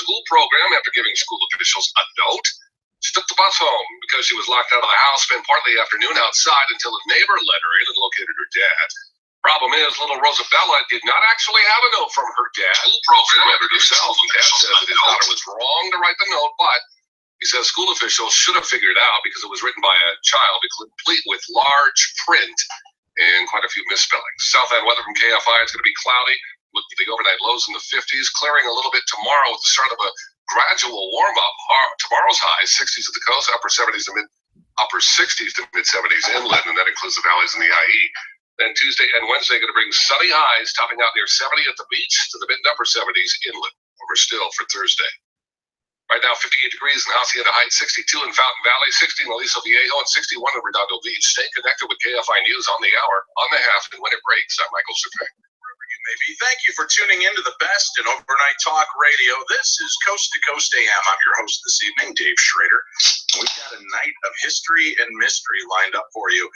school program after giving school officials a note. She took the bus home because she was locked out of the house, spent part of the afternoon outside until a neighbor let her in and located her dad. Problem is, little Rosabella did not actually have a note from her dad. School program entered herself, and Dad says that his daughter was wrong to write the note, but he says school officials should have figured it out because it was written by a child, complete with large print and quite a few misspellings. South End weather from KFI, it's going to be cloudy with the overnight lows in the 50s, clearing a little bit tomorrow with the start of a gradual warm-up. Tomorrow's highs, 60s at the coast, upper 60s to mid 70s inland, and that includes the valleys and the IE. Then Tuesday and Wednesday going to bring sunny highs, topping out near 70 at the beach to the mid and upper 70s inland. Over still for Thursday. Right now, 58 degrees in Hacienda Heights, 62 in Fountain Valley, 60 in Aliso Viejo, and 61 in Redondo Beach. Stay connected with KFI News on the hour, on the half, and when it breaks. I'm Michael Serfang. Wherever you may be, thank you for tuning into the best in overnight talk radio. This is Coast to Coast AM. I'm your host this evening, Dave Schrader. We've got a night of history and mystery lined up for you.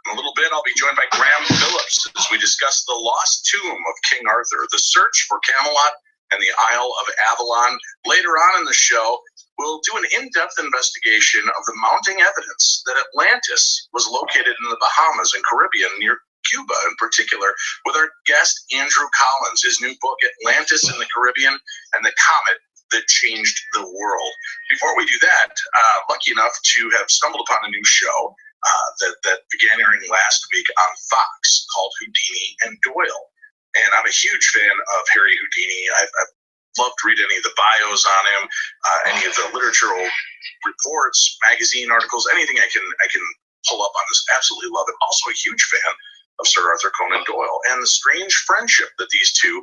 In a little bit, I'll be joined by Graham Phillips as we discuss the lost tomb of King Arthur, the search for Camelot, and the Isle of Avalon. Later on in the show, we'll do an in-depth investigation of the mounting evidence that Atlantis was located in the Bahamas and Caribbean near Cuba in particular, with our guest Andrew Collins. His new book, Atlantis in the Caribbean and the Comet that Changed the World. Before we do that, lucky enough to have stumbled upon a new show that began airing last week on Fox called Houdini and Doyle. And I'm a huge fan of Harry Houdini. I've loved reading any of the bios on him, any of the literatural reports, magazine articles, anything I can pull up on this. Absolutely love it. Also a huge fan of Sir Arthur Conan Doyle and the strange friendship that these two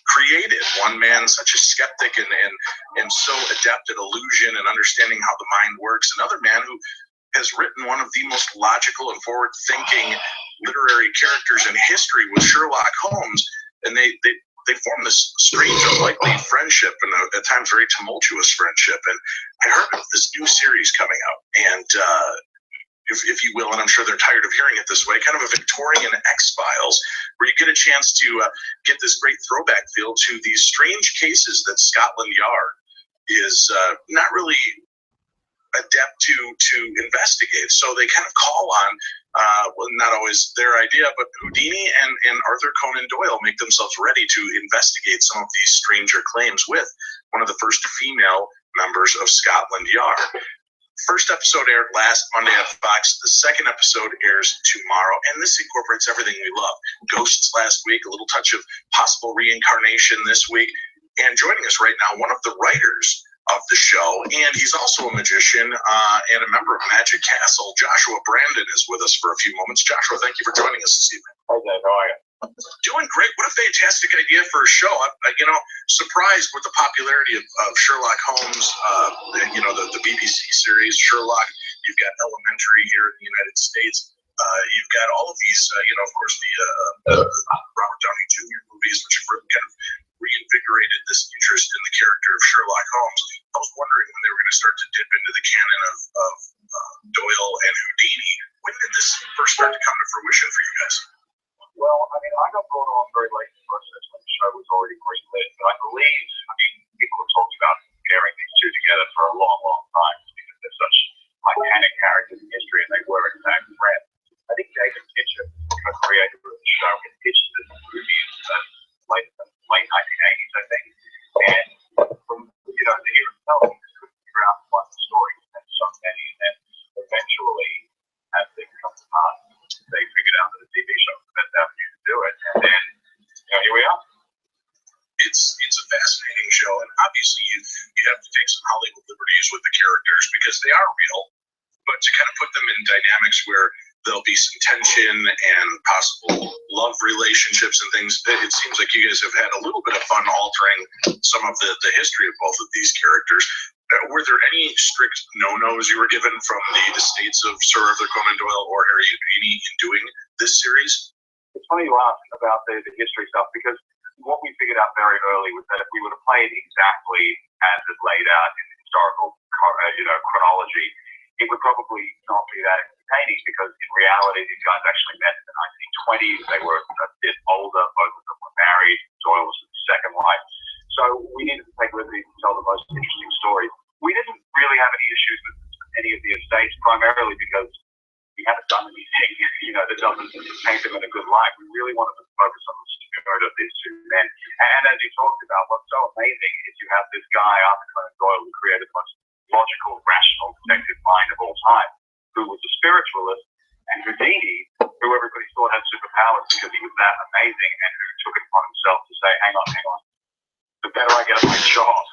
created. One man such a skeptic and so adept at illusion and understanding how the mind works. Another man who has written one of the most logical and forward-thinking literary characters in history with Sherlock Holmes, and they form this strange, unlikely friendship, and at times very tumultuous friendship. And I heard of this new series coming out, and if you will, and I'm sure they're tired of hearing it this way, kind of a Victorian X-Files, where you get a chance to get this great throwback feel to these strange cases that Scotland Yard is not really adept to investigate. So they kind of call on, well, not always their idea, but Houdini and Arthur Conan Doyle make themselves ready to investigate some of these stranger claims with one of the first female members of Scotland Yard. First episode aired last Monday at Fox. The second episode airs tomorrow, and this incorporates everything we love. Ghosts last week, a little touch of possible reincarnation this week, and joining us right now, one of the writers of the show, and he's also a magician and a member of Magic Castle. Joshua Brandon is with us for a few moments. Joshua, thank you for joining us this evening. Hi, Dave. How are you? Doing great. What a fantastic idea for a show. Surprised with the popularity of Sherlock Holmes, the BBC series Sherlock. You've got Elementary here in the United States. You've got all of these, of course, the Robert Downey Jr. movies, which have really kind of reinvigorated this interest in the character of Sherlock Holmes. I was wondering when they were going to start to dip into the canon of Doyle and Houdini. When did this first start to come to fruition for you guys? Well, I got brought on very late in the process when the show was already greenlit. But I believe, people have talked about pairing these two together for a long, long time because they're such iconic characters in history, and they were, in fact, friends. I think David Fincher, the creator of the show, had pitched this movie in the late 1980s, I think. And from, to hear him tell him, he couldn't figure out what the story and so many. And then eventually, as things come to pass, they figured out that a TV show was the best avenue to do it. And then, here we are. It's a fascinating show, and obviously you have to take some Hollywood liberties with the characters because they are real, but to kind of put them in dynamics where there'll be some tension and possible love relationships and things. It seems like you guys have had a little bit of fun altering some of the history of both of these characters. Were there any strict no-nos you were given from the estates of Sir Arthur Conan Doyle or Harry Houdini in doing this series? It's funny you ask about the history stuff, because what we figured out very early was that if we would have played exactly as it laid out in historical chronology, it would probably not be that entertaining, because in reality these guys actually met in the 1920s. They were a bit older, both of them were married. Doyle was his second wife. So we needed to take liberties and tell the most interesting stories. We didn't really have any issues with any of the estates, primarily because we haven't done anything, that doesn't paint them in a good light. We really wanted to focus on the spirit of these two men. And as you talked about, what's so amazing is you have this guy, Arthur Conan Doyle, who created the most logical, rational detective mind of all time, who was a spiritualist, and Houdini, who everybody thought had superpowers because he was that amazing, and who took it upon himself to say, hang on, the better I get at my job,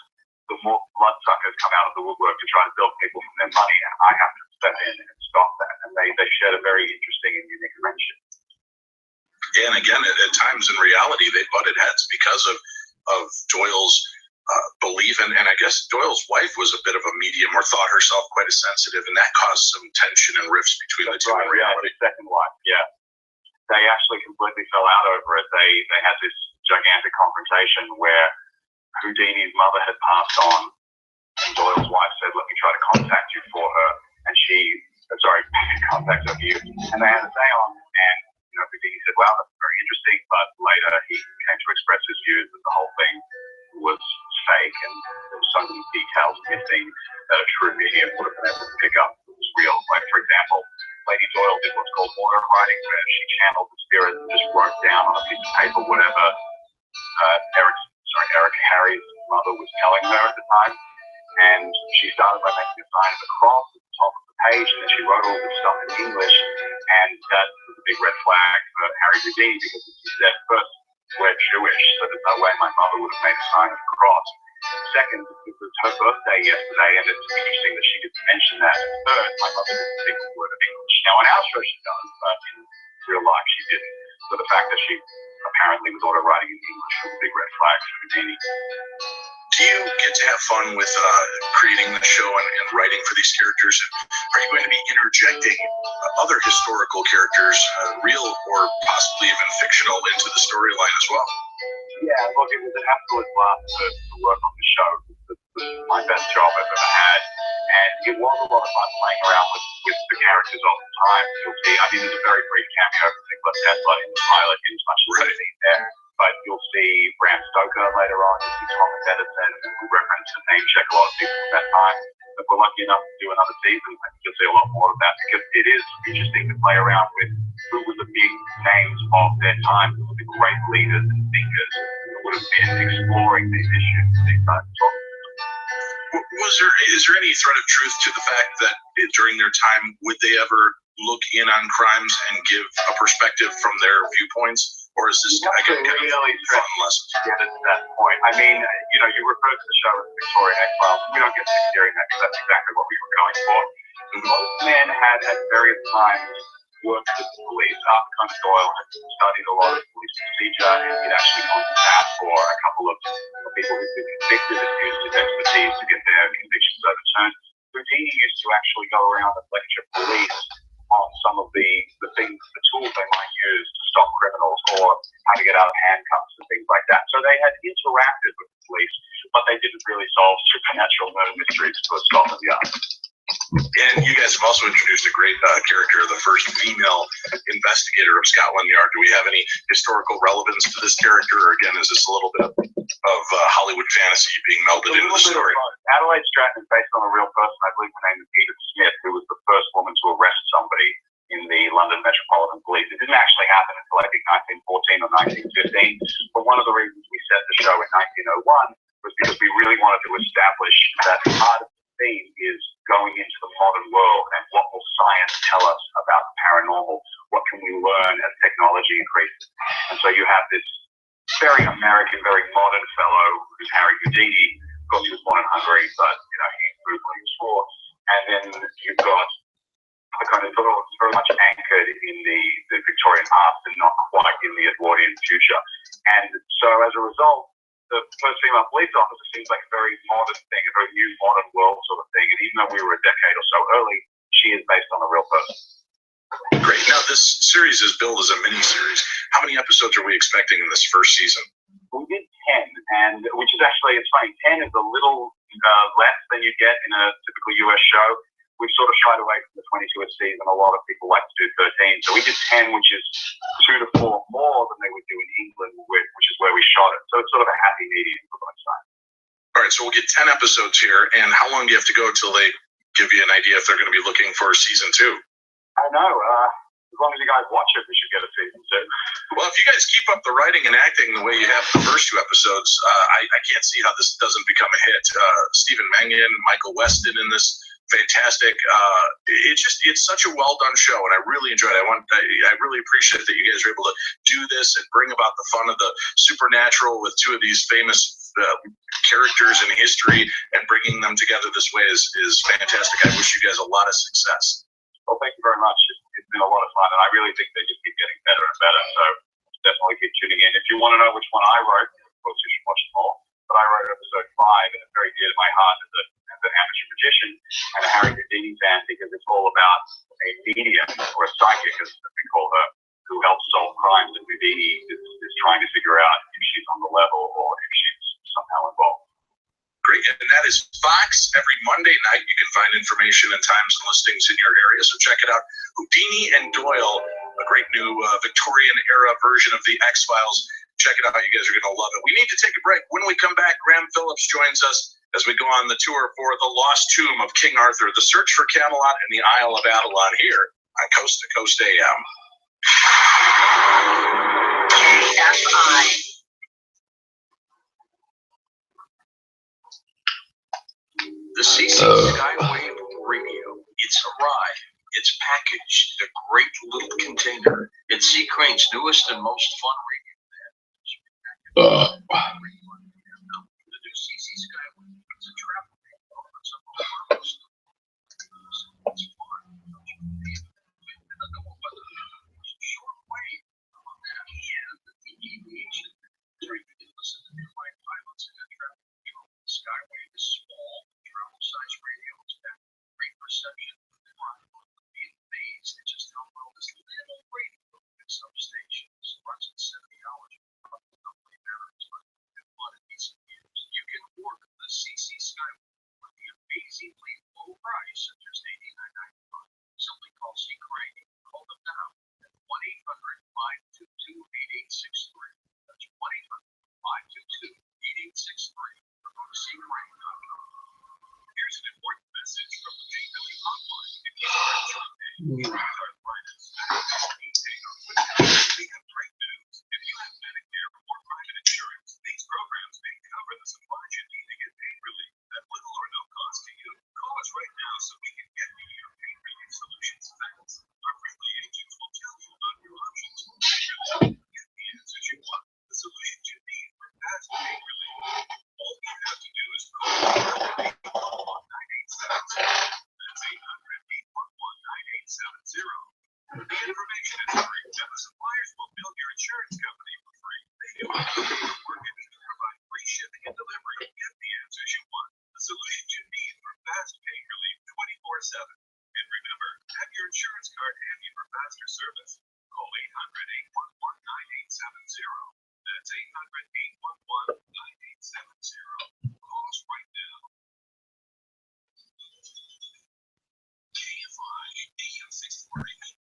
the more bloodsuckers come out of the woodwork to try to build people from their money, and I have to step in and stop that. And they shared a very interesting and unique friendship. Yeah, and again, at times in reality, they butted heads because of Doyle's belief, and I guess Doyle's wife was a bit of a medium, or thought herself quite as sensitive, and that caused some tension and rifts between the two in reality. Yeah, his second wife, yeah. They actually completely fell out over it. They had this gigantic confrontation where Houdini's mother had passed on, and Doyle's wife said, let me try to contact you for her, and contact of you, and they had a seance, and Houdini said, wow, that's very interesting, but later he came to express his views that the whole thing was fake, and there were so many details missing that a true medium would have been able to pick up that was real. Like, for example, Lady Doyle did what's called auto writing, where she channeled the spirit and just wrote down on a piece of paper whatever Eric Harry's mother was telling her at the time. And she started by making a sign of the cross at the top of the page, and then she wrote all this stuff in English, and that was a big red flag for Harry Houdini, because he said, first, we're Jewish, so there's no way my mother would have made a sign of the cross. Second, it was her birthday yesterday, and it's interesting that she didn't mention that. And third, my mother didn't speak a word of English. Now, on our show she does, but in real life she didn't. So the fact that she apparently was auto writing in English was a big red flag for Houdini. Do you get to have fun with creating the show and writing for these characters? Are you going to be interjecting other historical characters, real or possibly even fictional, into the storyline as well? Yeah, look, it was an absolute blast to work on the show. It was my best job I've ever had, and it was a lot of fun playing around with the characters all the time. You'll see, there's a very brief cameo from Nikola Tesla in the pilot, in as much as you've seen there. But you'll see Bram Stoker later on, you'll see Thomas Edison, and we'll reference and name check a lot of people from that time. If we're lucky enough to do another season, I think you'll see a lot more of that, because it is interesting to play around with who were the big names of their time, who were the great leaders and thinkers who would have been exploring these issues at these times. Is there any thread of truth to the fact that during their time, would they ever look in on crimes and give a perspective from their viewpoints? Or is this really fun lesson to get to that point? You referred to the show as Victorian X-Files. We don't get sick hearing that, because that's exactly what we were going for. Most men had at various times worked with the police. Arthur Conan Doyle had studied a lot of police procedure, and he'd actually gone to bat for a couple of people who'd been convicted and used his expertise to get their convictions overturned. Houdini used to actually go around and lecture police on some of the things, the tools they might use to stop criminals, or how to get out of handcuffs and things like that. So they had interacted with the police, but they didn't really solve supernatural murder mysteries to a Scotland Yard. And you guys have also introduced a great character, the first female investigator of Scotland Yard. Do we have any historical relevance to this character, or again, is this a little bit of Hollywood fantasy being melded into the story? Adelaide Stratton is based on a real person. I believe her name is Edith Smith, who was the first woman to arrest somebody in the London Metropolitan Police. It didn't actually happen until I think 1914 or 1915, but one of the reasons we set the show in 1901 was because we really wanted to establish that part of the theme is going into the modern world, and what will science tell us about the paranormal? What can we learn as technology increases? And so you have this very American, very modern fellow who's Harry Houdini. Of course, he was born in Hungary, but he moved when he was 4. And then you've got the kind of very much anchored in the Victorian past and not quite in the Edwardian future. And so as a result, the first female police officer seems like a very modern thing, a very new modern world sort of thing. And even though we were a decade or so early, she is based on a real person. Great. Now, this series is billed as a mini-series. How many episodes are we expecting in this first season? We did 10, and which is actually, it's funny, 10 is a little less than you get in a typical US show. we've sort of shied away from the 22 a season. A lot of people like to do 13. So we did 10, which is 2 to 4 more than they would do in England, which is where we shot it. So it's sort of a happy medium for both sides. All right, so we'll get 10 episodes here. And how long do you have to go till they give you an idea if they're going to be looking for season 2? I don't know. As long as you guys watch it, we should get a season 2. Well, if you guys keep up the writing and acting the way you have the first 2 episodes, I can't see how this doesn't become a hit. Stephen Mangan, Michael Weston in this, fantastic. It's such a well done show, and I really enjoyed it. I really appreciate that you guys are able to do this and bring about the fun of the supernatural with 2 of these famous characters in history, and bringing them together this way is fantastic. I wish you guys a lot of success. Well, thank you very much. It's been a lot of fun, and I really think they just keep getting better and better. So definitely keep tuning in. If you want to know which one I wrote, of course you should watch them all. But I wrote episode 5, and it's very dear to my heart as an amateur magician and a Harry Houdini fan, because it's all about a medium, or a psychic, as we call her, who helps solve crimes. And Houdini is trying to figure out if she's on the level or if she's somehow involved. Great, and that is Fox. Every Monday night, you can find information and times and listings in your area, so check it out. Houdini and Doyle, a great new Victorian-era version of the X-Files. Check it out. You guys are going to love it. We need to take a break. When we come back, Graham Phillips joins us as we go on the tour for The Lost Tomb of King Arthur, The Search for Camelot and the Isle of Avalon, here on Coast to Coast AM. KFI. The CC Skywave Radio. It's arrived. It's packaged in a great little container. It's Sea Crane's newest and most fun radio. The new CC Skywave is a travel radio offers up a harmless. It's fun. Short wave on that and the aviation. So you can listen to new flight pilots and traffic control. Skywave is small. Size radio is got great perception of the ground. Being amazed at just how well this little radio at some stations runs at 70 hours. Probably batteries, but in one of these years, you can order the CC Skywave for the amazingly low price of just $89.95. Simply call Sea Crane. Call them now at 1-800-522-8863. That's 1-800-522-8863. Or go to SeaCrane.com. Here's an important message from the Jane Billy Hotline. If you are in arthritis, we have great news. If you have Medicare or private insurance, these programs may cover the supplies you need to get pain relief at little or no cost to you. Call us right now so we can get you your pain relief solutions fast. Our friendly agents will tell you about your options. Get the answers you want, the solutions you need for fast pain relief. All you have to do is call 811-9870. That's 800-811-9870. The information is free, and the suppliers will bill your insurance company for free. They do all the work and even provide free shipping and delivery. Get the answers you want, the solutions you need for fast pain relief 24/7. And remember, have your insurance card handy for faster service. Call 800-811-9870. That's 800-811-9870. Call us right now. KFI AM 640.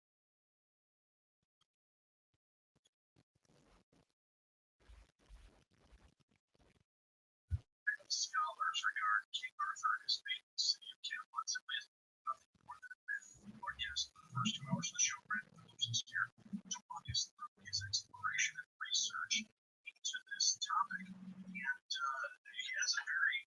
Scholars regard King Arthur and his fate in the city of Camelot's a myth, nothing more than a myth. Our guest for the first 2 hours of the show, Graham Phillips, is here to walk us through his exploration and research into this topic. And he has a very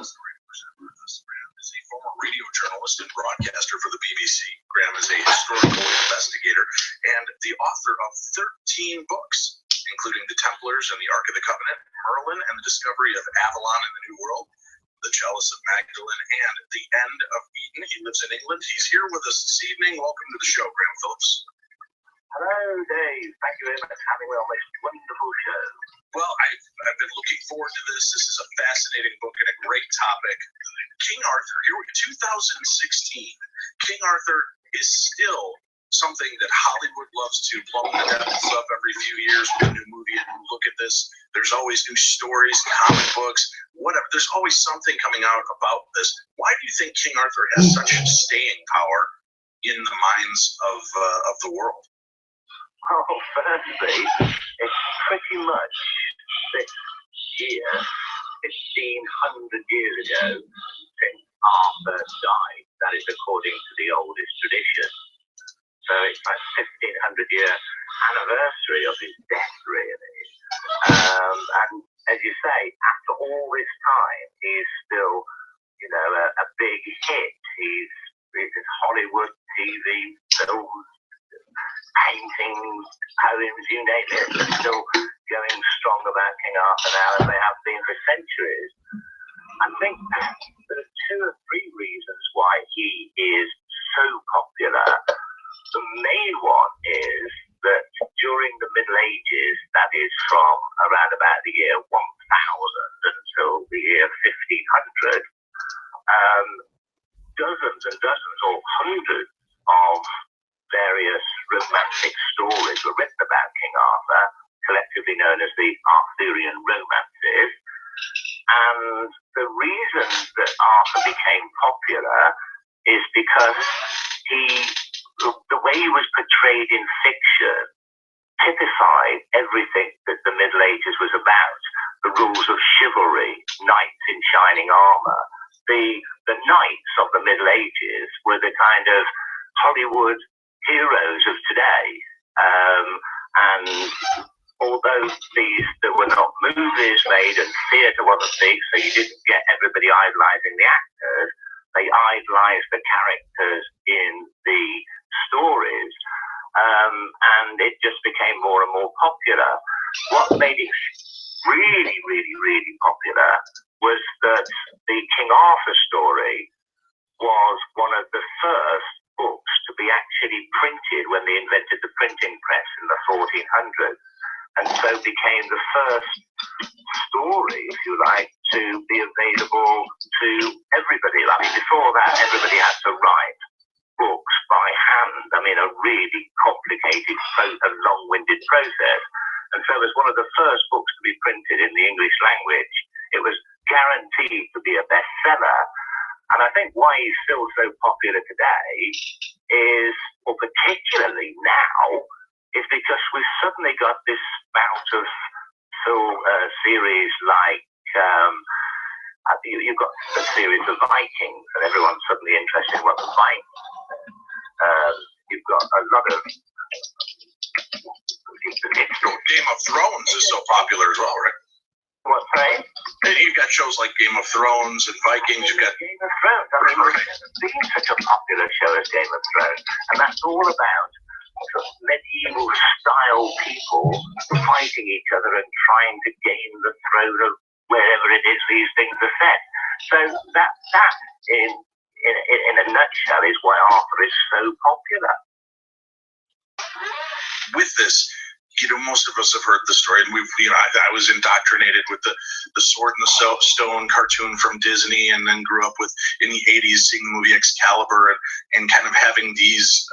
story to present for us. Graham is a former radio journalist and broadcaster for the BBC. Graham is a historical investigator and the author of 13 books, including The Templars and the Ark of the Covenant, Merlin and the Discovery of Avalon in the New World, The Chalice of Magdalene, and The End of Eden. He lives in England. He's here with us this evening. Welcome to the show, Graham Phillips. Hello, Dave. Thank you very much for having me on this wonderful show. Well, I've been looking forward to this. This is a fascinating book and a great topic. King Arthur, here we go, 2016. King Arthur is still something that Hollywood loves to plumb the depths of every few years with a new movie and look at this. There's always new stories, comic books, whatever. There's always something coming out about this. Why do you think King Arthur has such staying power in the minds of the world? Well, firstly, it's pretty much this year, 1,500 years ago, since Arthur died. That is according to the oldest tradition. So it's like 1,500 year anniversary of his death, really. And as you say, after all this time, he's still, you know, a big hit. He's Hollywood, TV, films, paintings, poems, you name it. They're still going strong about King Arthur now, as they have been for centuries. I think there are 2 or 3 reasons why he is so popular. The main one is that during the Middle Ages, that is from around about the year 1000 until the year 1500, dozens and dozens or hundreds of various romantic stories were written about King Arthur, collectively known as the Arthurian romances. And the reason that Arthur became popular is because the way he was portrayed in fiction typified everything that the Middle Ages was about. The rules of chivalry, knights in shining armor. The knights of the Middle Ages were the kind of Hollywood heroes of today. And although there were not movies made and theatre wasn't big, so you didn't get everybody idolizing the actors, they idolized the characters in the stories. And it just became more and more popular. What made it really, really, really popular was that the King Arthur story was one of the first books to be actually printed when they invented the printing press in the 1400s, and so became the first story, if you like, to be available to everybody. I mean, before that, everybody had to write books by hand. I mean, a really complicated and long-winded process. And so as one of the first books to be printed in the English language, it was guaranteed to be a bestseller. And I think why he's still so popular today is, or particularly now, is because we've suddenly got this bout of series like, you've got the series of Vikings, and everyone's suddenly interested in what the Vikings you've got a lot of... Game of Thrones is so popular as well, right? What's that? You've got shows like Game of Thrones and Vikings. You've got Game of Thrones. I mean, it's been such a popular show as Game of Thrones, and that's all about sort of medieval style people fighting each other and trying to gain the throne of wherever it is these things are set. So that in a nutshell is why Arthur is so popular. With this, most of us have heard the story, and I was indoctrinated with the Sword and the Stone cartoon from Disney, and then grew up with, in the 80s, seeing the movie Excalibur, and kind of having these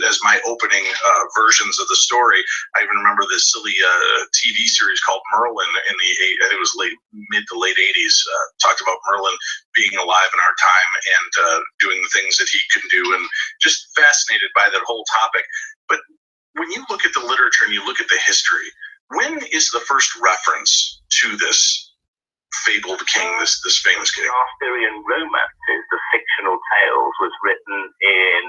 as my opening versions of the story. I even remember this silly TV series called Merlin in the it was mid to late 80s, talked about Merlin being alive in our time and doing the things that he can do, and just fascinated by that whole topic. But when you look at the literature and you look at the history, when is the first reference to this fabled king, this famous king? The Arthurian romances, the fictional tales, was written in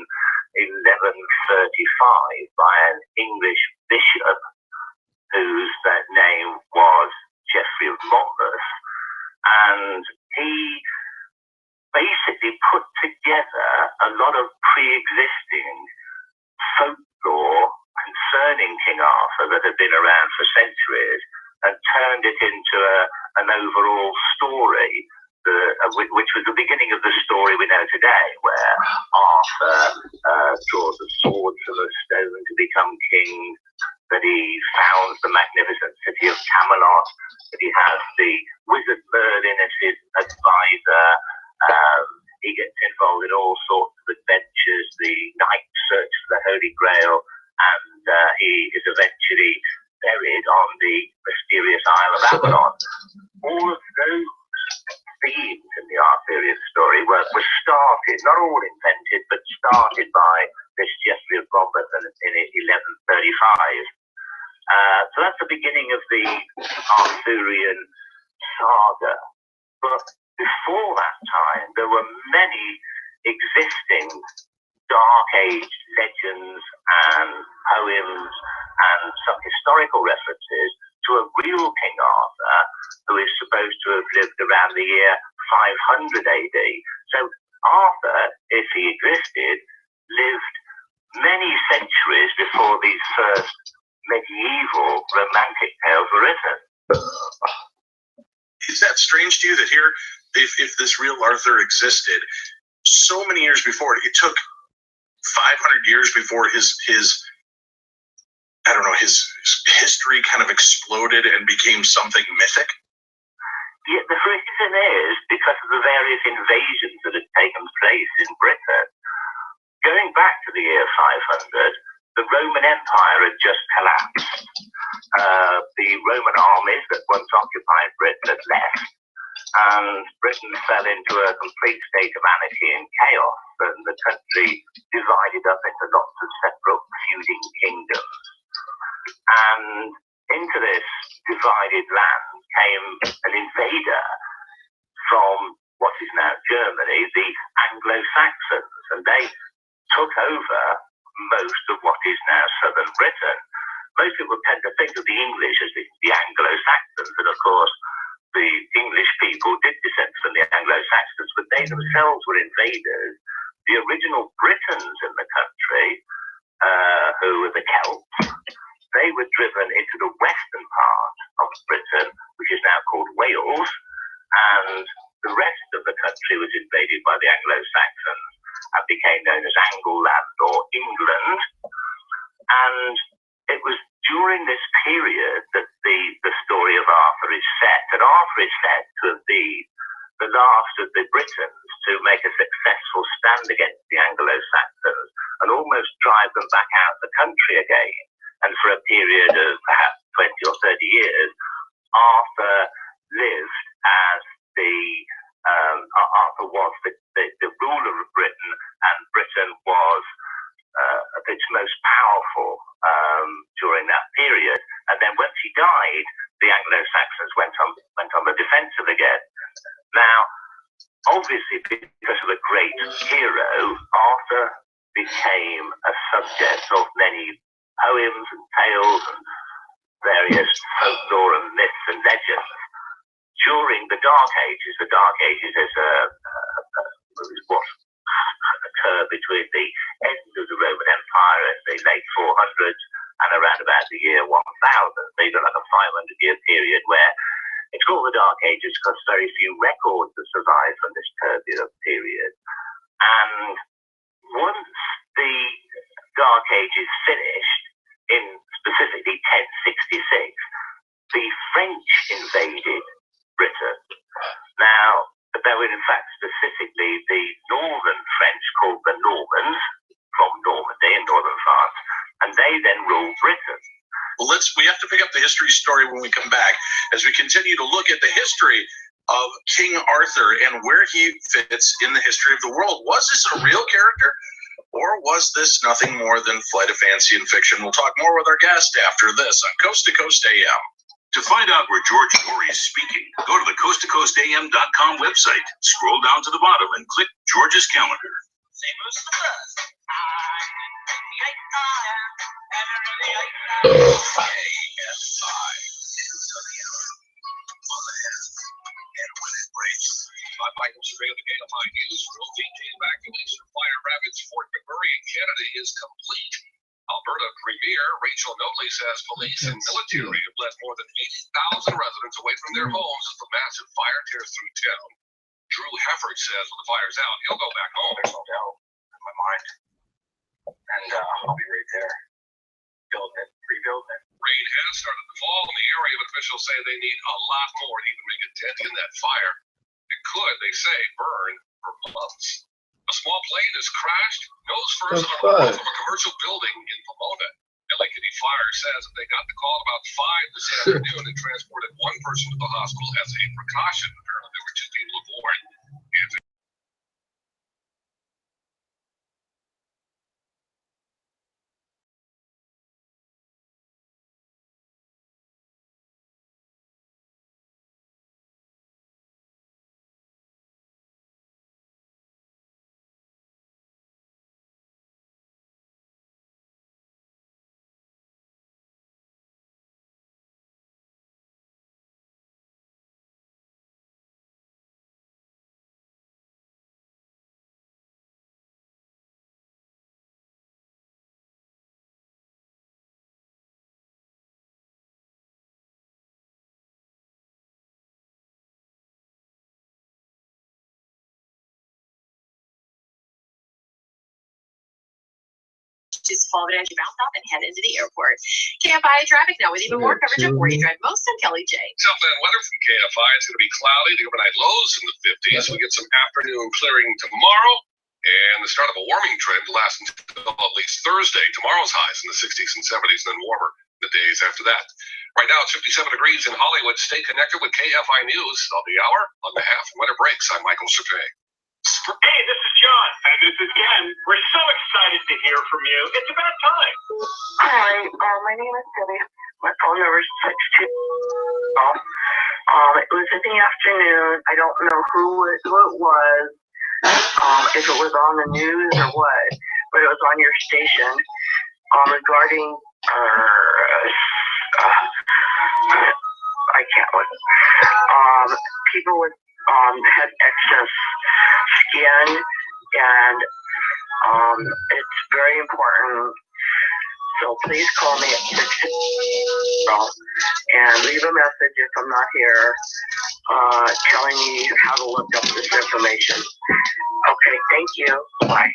1135 by an English bishop whose name was Geoffrey of Monmouth, and he basically put together a lot of pre-existing folklore concerning King Arthur that had been around for centuries, and turned it into an overall story, which was the beginning of the story we know today, where Arthur draws a sword from a stone to become king, that he founds the magnificent city of Camelot, that he has the wizard Merlin as his advisor. He gets involved in all sorts of adventures. The knights search for the Holy Grail. all of those themes in the Arthurian story were started, not all invented, but started by this Geoffrey of Bromborough in 1135. So that's the beginning of the Arthurian saga. But before that time, there were many existing Dark Age legends and poems and some historical references to a real King Arthur who is supposed to have lived around the year 500 AD. So Arthur, if he existed, lived many centuries before these first medieval romantic tales were written. Is that strange to you that here, if this real Arthur existed so many years before, it took 500 years before his I don't know, his history kind of exploded and became something mythic? Yeah, the reason is because of the various invasions that had taken place in Britain. Going back to the year 500, the Roman Empire had just collapsed. The Roman armies that once occupied Britain had left, and Britain fell into a complete state of anarchy and chaos, and the country divided up into lots of separate feuding kingdoms. And into this divided land came an invader from what is now Germany, the Anglo-Saxons, and they took over most of what is now southern Britain. Most people tend to think of the English as the Anglo-Saxons, and of course the English people did descend from the Anglo-Saxons, but they themselves were invaders. The original Britons in the country, who were the Celts, they were driven into the western part of Britain, which is now called Wales, and the rest of the country was invaded by the Anglo-Saxons and became known as Angleland or England. And it was during this period that the story of Arthur is set, and Arthur is said to have been the last of the Britons to make a successful stand against the Anglo-Saxons and almost drive them back out of the country again. And for a period of perhaps 20 or 30 years, Arthur lived as Arthur was the ruler of Britain, and Britain was of its most powerful during that period. And then once he died, the Anglo-Saxons went on the defensive again. Now, obviously, because of a great hero, Arthur became a subject of many poems and tales and various folklore and myths and legends. During the Dark Ages is what occurred between the end of the Roman Empire in the late 400s and around about the year 1000. So you've got like a 500-year period where it's called the Dark Ages because very few records have survived from this turbulent period. And once the Dark Ages finished, in specifically 1066, the French invaded Britain. Now, they were in fact specifically the northern French called the Normans from Normandy in northern France, and they then ruled Britain. Well, we have to pick up the history story when we come back as we continue to look at the history of King Arthur and where he fits in the history of the world. Was this a real character? Or was this nothing more than flight of fancy and fiction? We'll talk more with our guest after this on Coast to Coast AM. To find out where George Noory is speaking, go to the coasttocoastam.com website, scroll down to the bottom, and click George's calendar. I'm Michael Surveyor of the KLI News. Routine evacuation of Fire Ravaged Fort McMurray in Canada is complete. Alberta Premier Rachel Notley says police and military have led more than 80,000 residents away from their homes as the massive fire tears through town. Drew Hefford says when the fire's out, he'll go back home. There's no doubt in my mind. And I'll be right there, rebuilding it. Rain has started to fall in the area, but officials say they need a lot more to even make a dent in that fire. It could, they say, burn for months. A small plane has crashed nose first on a roof of a commercial building in Pomona. LA County Fire says that they got the call about 5 this afternoon and transported one person to the hospital as a precaution. Apparently, there were 2 people aboard. Just follow it as you bounce off and head into the airport. KFI traffic now with even more coverage of where you drive most on Kelly J. Southland weather from KFI. It's going to be cloudy. The overnight lows in the 50s. We get some afternoon clearing tomorrow. And the start of a warming trend lasts until at least Thursday. Tomorrow's highs in the 60s and 70s, and then warmer the days after that. Right now, it's 57 degrees in Hollywood. Stay connected with KFI News on the hour, on the half, and when it breaks. I'm Michael Serpay. Hey, this is John. And this is Ken. We're so excited to hear from you. It's about time. Hi, my name is Debbie. My phone number is 62. It was in the afternoon. I don't know who it was, if it was on the news or what, but it was on your station regarding I can't look. People with had excess skin, and it's very important. So please call me at 6 and leave a message if I'm not here, telling me how to look up this information. Okay, thank you. Bye.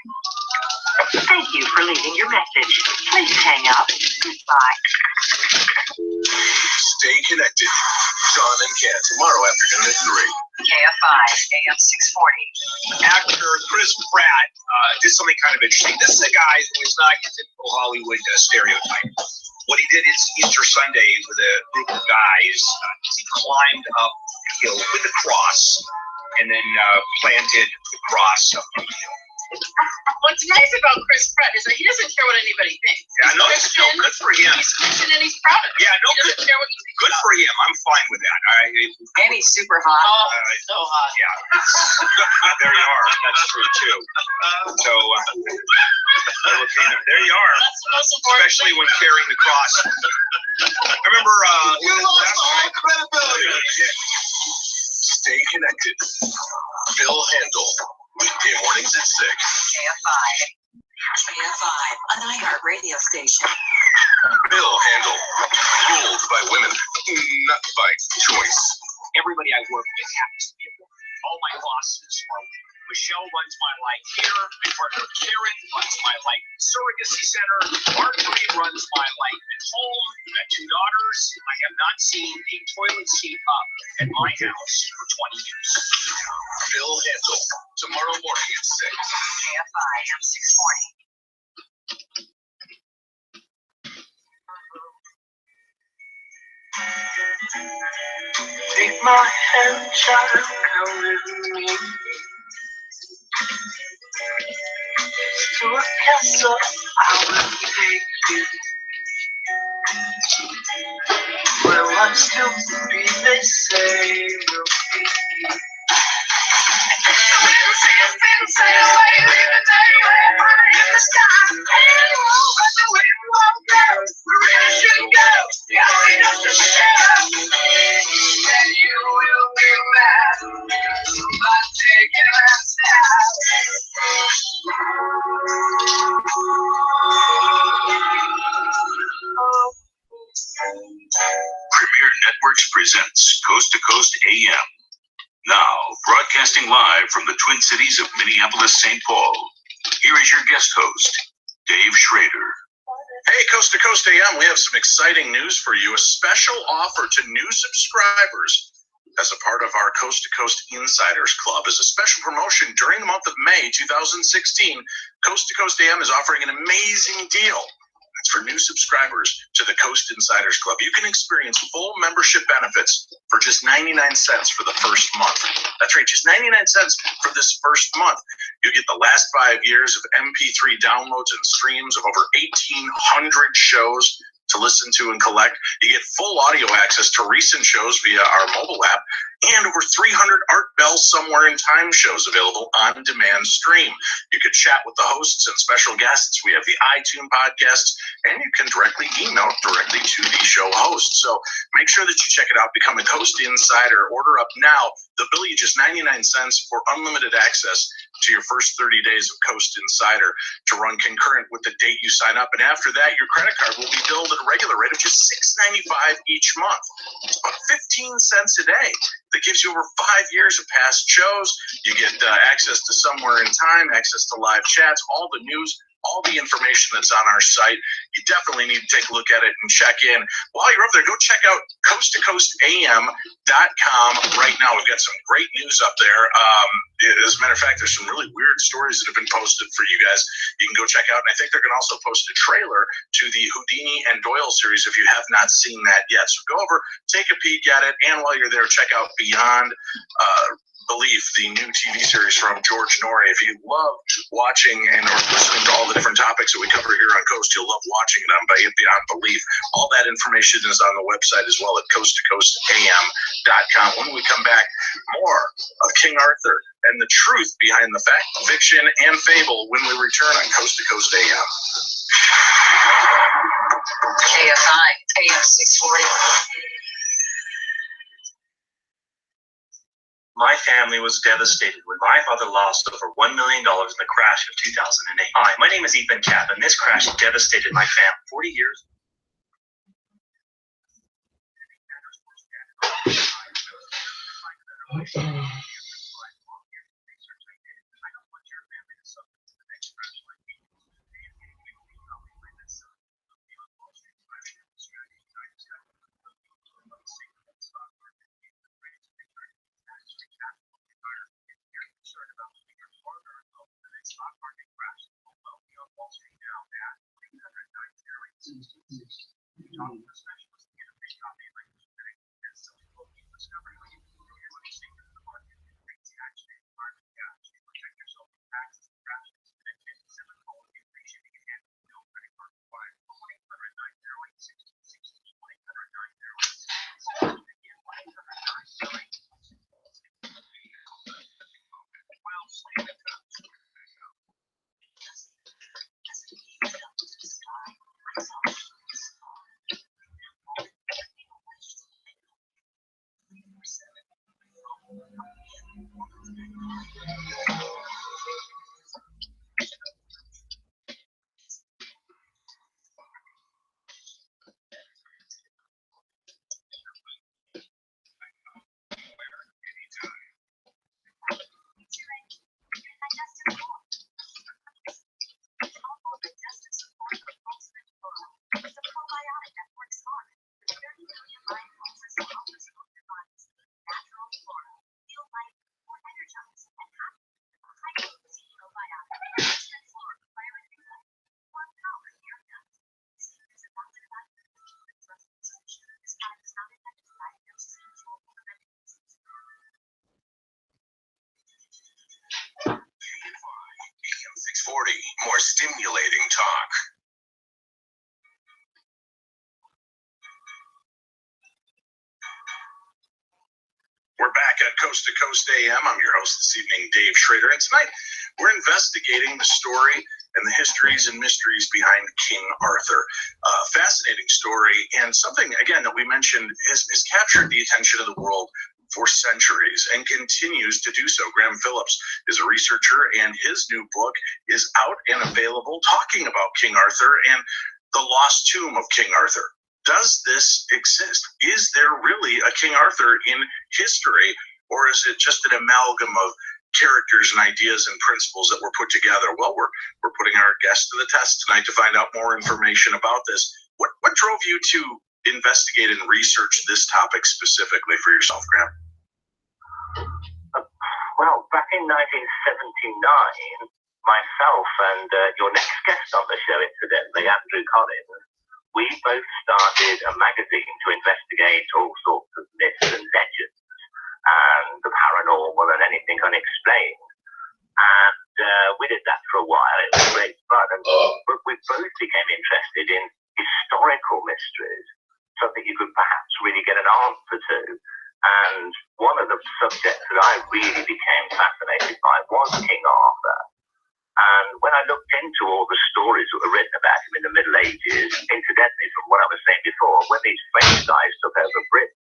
Thank you for leaving your message. Please hang up. Goodbye. Stay connected. John and Ken tomorrow afternoon at 3. KFI AM 640. Actor Chris Pratt did something kind of interesting. This is a guy who is not your typical Hollywood stereotype. What he did is Easter Sunday with a group of guys. He climbed up a hill with a cross and then planted the cross up on the hill. What's nice about Chris Pratt is that he doesn't care what anybody thinks. Yeah, He's no, Christian, good for him. He's Christian and he's proud of it. Yeah, no, he doesn't care what you think. Good for him. I'm fine with that. And he's super hot. Oh, so hot. Yeah. There you are. That's true too. So there you are. That's the most important. Especially when carrying the cross. I remember last night. Stay connected. Bill Handel. Weekday mornings at 6. KFI. KFI, an iHeart radio station. Bill Handel. Ruled by women, not by choice. Everybody I work with happens to be a woman. All my bosses are women. Michelle runs my life here. My partner Karen runs my life at the surrogacy center. Marjorie runs my life at home. I've got 2 daughters. I have not seen a toilet seat up at my house for 20 years. Bill Handel. Tomorrow morning at 6. KFI AM 640. Take my hand, child, come with me to a castle I will take you, where what's to be, they say, will be. Premier Networks presents Coast to Coast AM. Now, broadcasting live from the Twin Cities of Minneapolis, St. Paul. Here is your guest host, Dave Schrader. Hey, Coast to Coast AM, we have some exciting news for you. A special offer to new subscribers as a part of our Coast to Coast Insiders Club. As a special promotion during the month of May 2016, Coast to Coast AM is offering an amazing deal. That's for new subscribers to the Coast Insiders Club. You can experience full membership benefits for just 99 cents for the first month. That's right, just 99 cents for this first month. You get the last 5 years of MP3 downloads and streams of over 1,800 shows to listen to and collect. You get full audio access to recent shows via our mobile app, and over 300 Art Bell Somewhere in Time shows available on demand stream. You can chat with the hosts and special guests. We have the iTunes podcasts, and you can directly email directly to the show host. So make sure that you check it out. Become a Coast Insider. Order up now. They'll bill you just 99 cents for unlimited access to your first 30 days of Coast Insider to run concurrent with the date you sign up. And after that, your credit card will be billed at a regular rate of just $6.95 each month. It's about 15 cents a day. That gives you over 5 years of past shows. You get access to Somewhere in Time, access to live chats, all the news, all the information that's on our site. You definitely need to take a look at it and check in. While you're up there, go check out coasttocoastam.com right now. We've got some great news up there. As a matter of fact, there's some really weird stories that have been posted for you guys. You can go check out, and I think they're going to also post a trailer to the Houdini and Doyle series if you have not seen that yet. So go over, take a peek at it, and while you're there, check out Beyond Belief, the new TV series from George Norrie. If you love watching and or listening to all the different topics that we cover here on Coast, you'll love watching it on Beyond Belief. All that information is on the website as well at coasttocoastam.com. When we come back, more of King Arthur and the truth behind the fact, fiction, and fable when we return on Coast to Coast AM. KFI, AM 640. My family was devastated when my father lost over $1 million in the crash of 2008. Hi, my name is Ethan Kapp, and this crash devastated my family. 40 years. More stimulating talk. We're back at Coast to Coast AM. I'm your host this evening, Dave Schrader, and tonight we're investigating the story and the histories and mysteries behind King Arthur. Fascinating story, and something, again, that we mentioned has captured the attention of the world for centuries and continues to do so. Graham Phillips is a researcher, and his new book is out and available talking about King Arthur and the lost tomb of King Arthur. Does this exist? Is there really a King Arthur in history, or is it just an amalgam of characters and ideas and principles that were put together? Well, we're putting our guest to the test tonight to find out more information about this. What drove you to investigate and research this topic specifically for yourself, Graham? Well, back in 1979, myself and your next guest on the show, incidentally, Andrew Collins, we both started a magazine to investigate all sorts of myths and legends and the paranormal and anything unexplained. And we did that for a while. It was great fun. But we both became interested in historical mysteries, something you could perhaps really get an answer to. And one of the subjects that I really became fascinated by was King Arthur. And when I looked into all the stories that were written about him in the Middle Ages, incidentally, from what I was saying before, when these French guys took over Britain,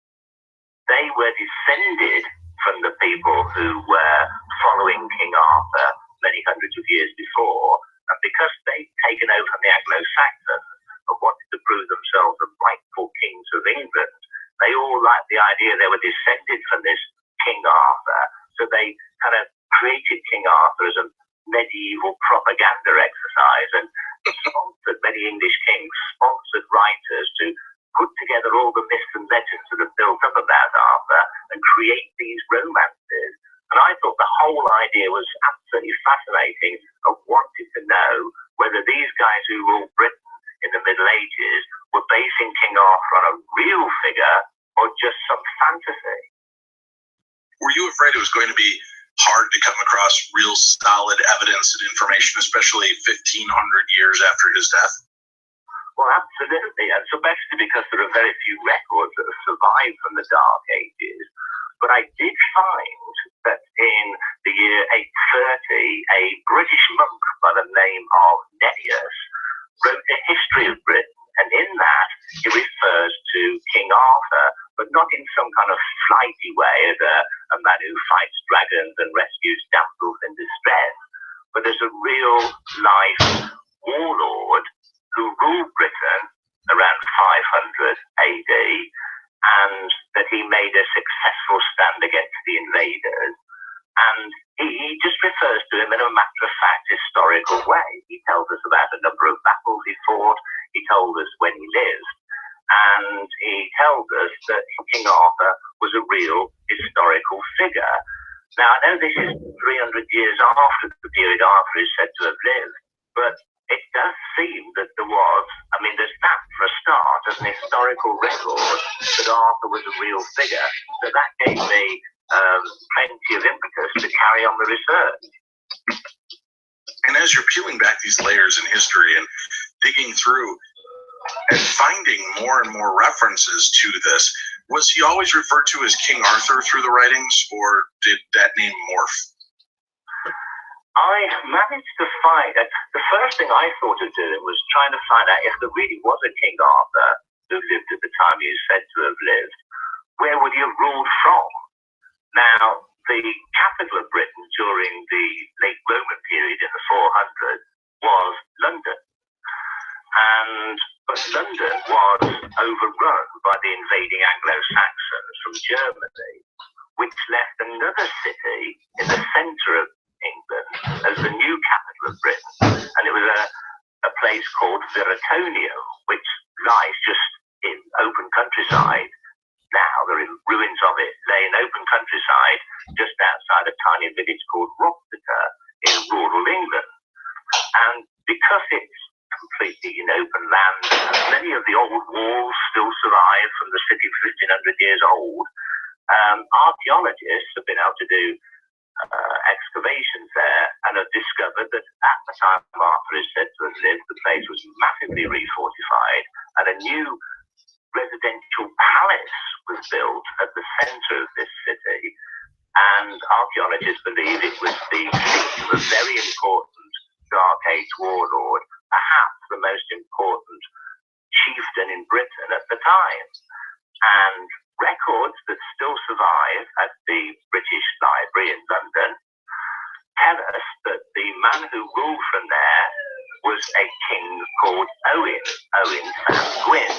they were descended from the people who were following King Arthur many hundreds of years before. And because they'd taken over from the Anglo-Saxons and wanted to prove themselves the rightful kings of England, they all liked the idea they were descended from this King Arthur. So they kind of created King Arthur as a medieval propaganda exercise and sponsored many English kings, sponsored writers to put together all the myths and legends that have built up about Arthur and create these romances. And I thought the whole idea was absolutely fascinating. I wanted to know whether these guys who ruled Britain in the Middle Ages were basing King Arthur on a real figure or just some fantasy. Were you afraid it was going to be hard to come across real solid evidence and information, especially 1,500 years after his death? Well, absolutely, and especially because there are very few records that have survived from the Dark Ages. But I did find that in the year 830, a British monk by the name of Nennius wrote a history of Britain, and in that he refers to King Arthur, but not in some kind of flighty way as a man who fights dragons and rescues damsels in distress, but as a real life warlord who ruled Britain around 500 AD, and that he made a successful stand against the invaders. And he just refers to him in a matter-of-fact historical way. He tells us about a number of battles he fought. He told us when he lived. And he tells us that King Arthur was a real historical figure. Now, I know this is 300 years after the period Arthur is said to have lived, but it does seem that there was, there's that for a start, as an historical record that Arthur was a real figure. So that gave me plenty of impetus to carry on the research. And as you're peeling back these layers in history and digging through and finding more and more references to this, was he always referred to as King Arthur through the writings, or did that name morph? I managed to find, the first thing I thought of doing was trying to find out if there really was a King Arthur who lived at the time he is said to have lived. Where would he have ruled from? Now, the capital of Britain during the late Roman period in the 400s was London. But London was overrun by the invading Anglo-Saxons from Germany, which left another city in the centre of England as the new capital of Britain. And it was a place called Veritonia, which lies just in open countryside. Now the ruins of it lay in open countryside just outside a tiny village called Rochester in rural England. And because it's completely in open land, many of the old walls still survive from the city 1,500 years old. Archaeologists have been able to do excavations there and have discovered that at the time Arthur is said to have lived, the place was massively refortified and a new residential palace was built at the center of this city. And archaeologists believe it was the seat of a very important Dark Age warlord, perhaps the most important chieftain in Britain at the time. And records that still survive at the British Library in London tell us that the man who ruled from there was a king called Owen Sam Gwyn.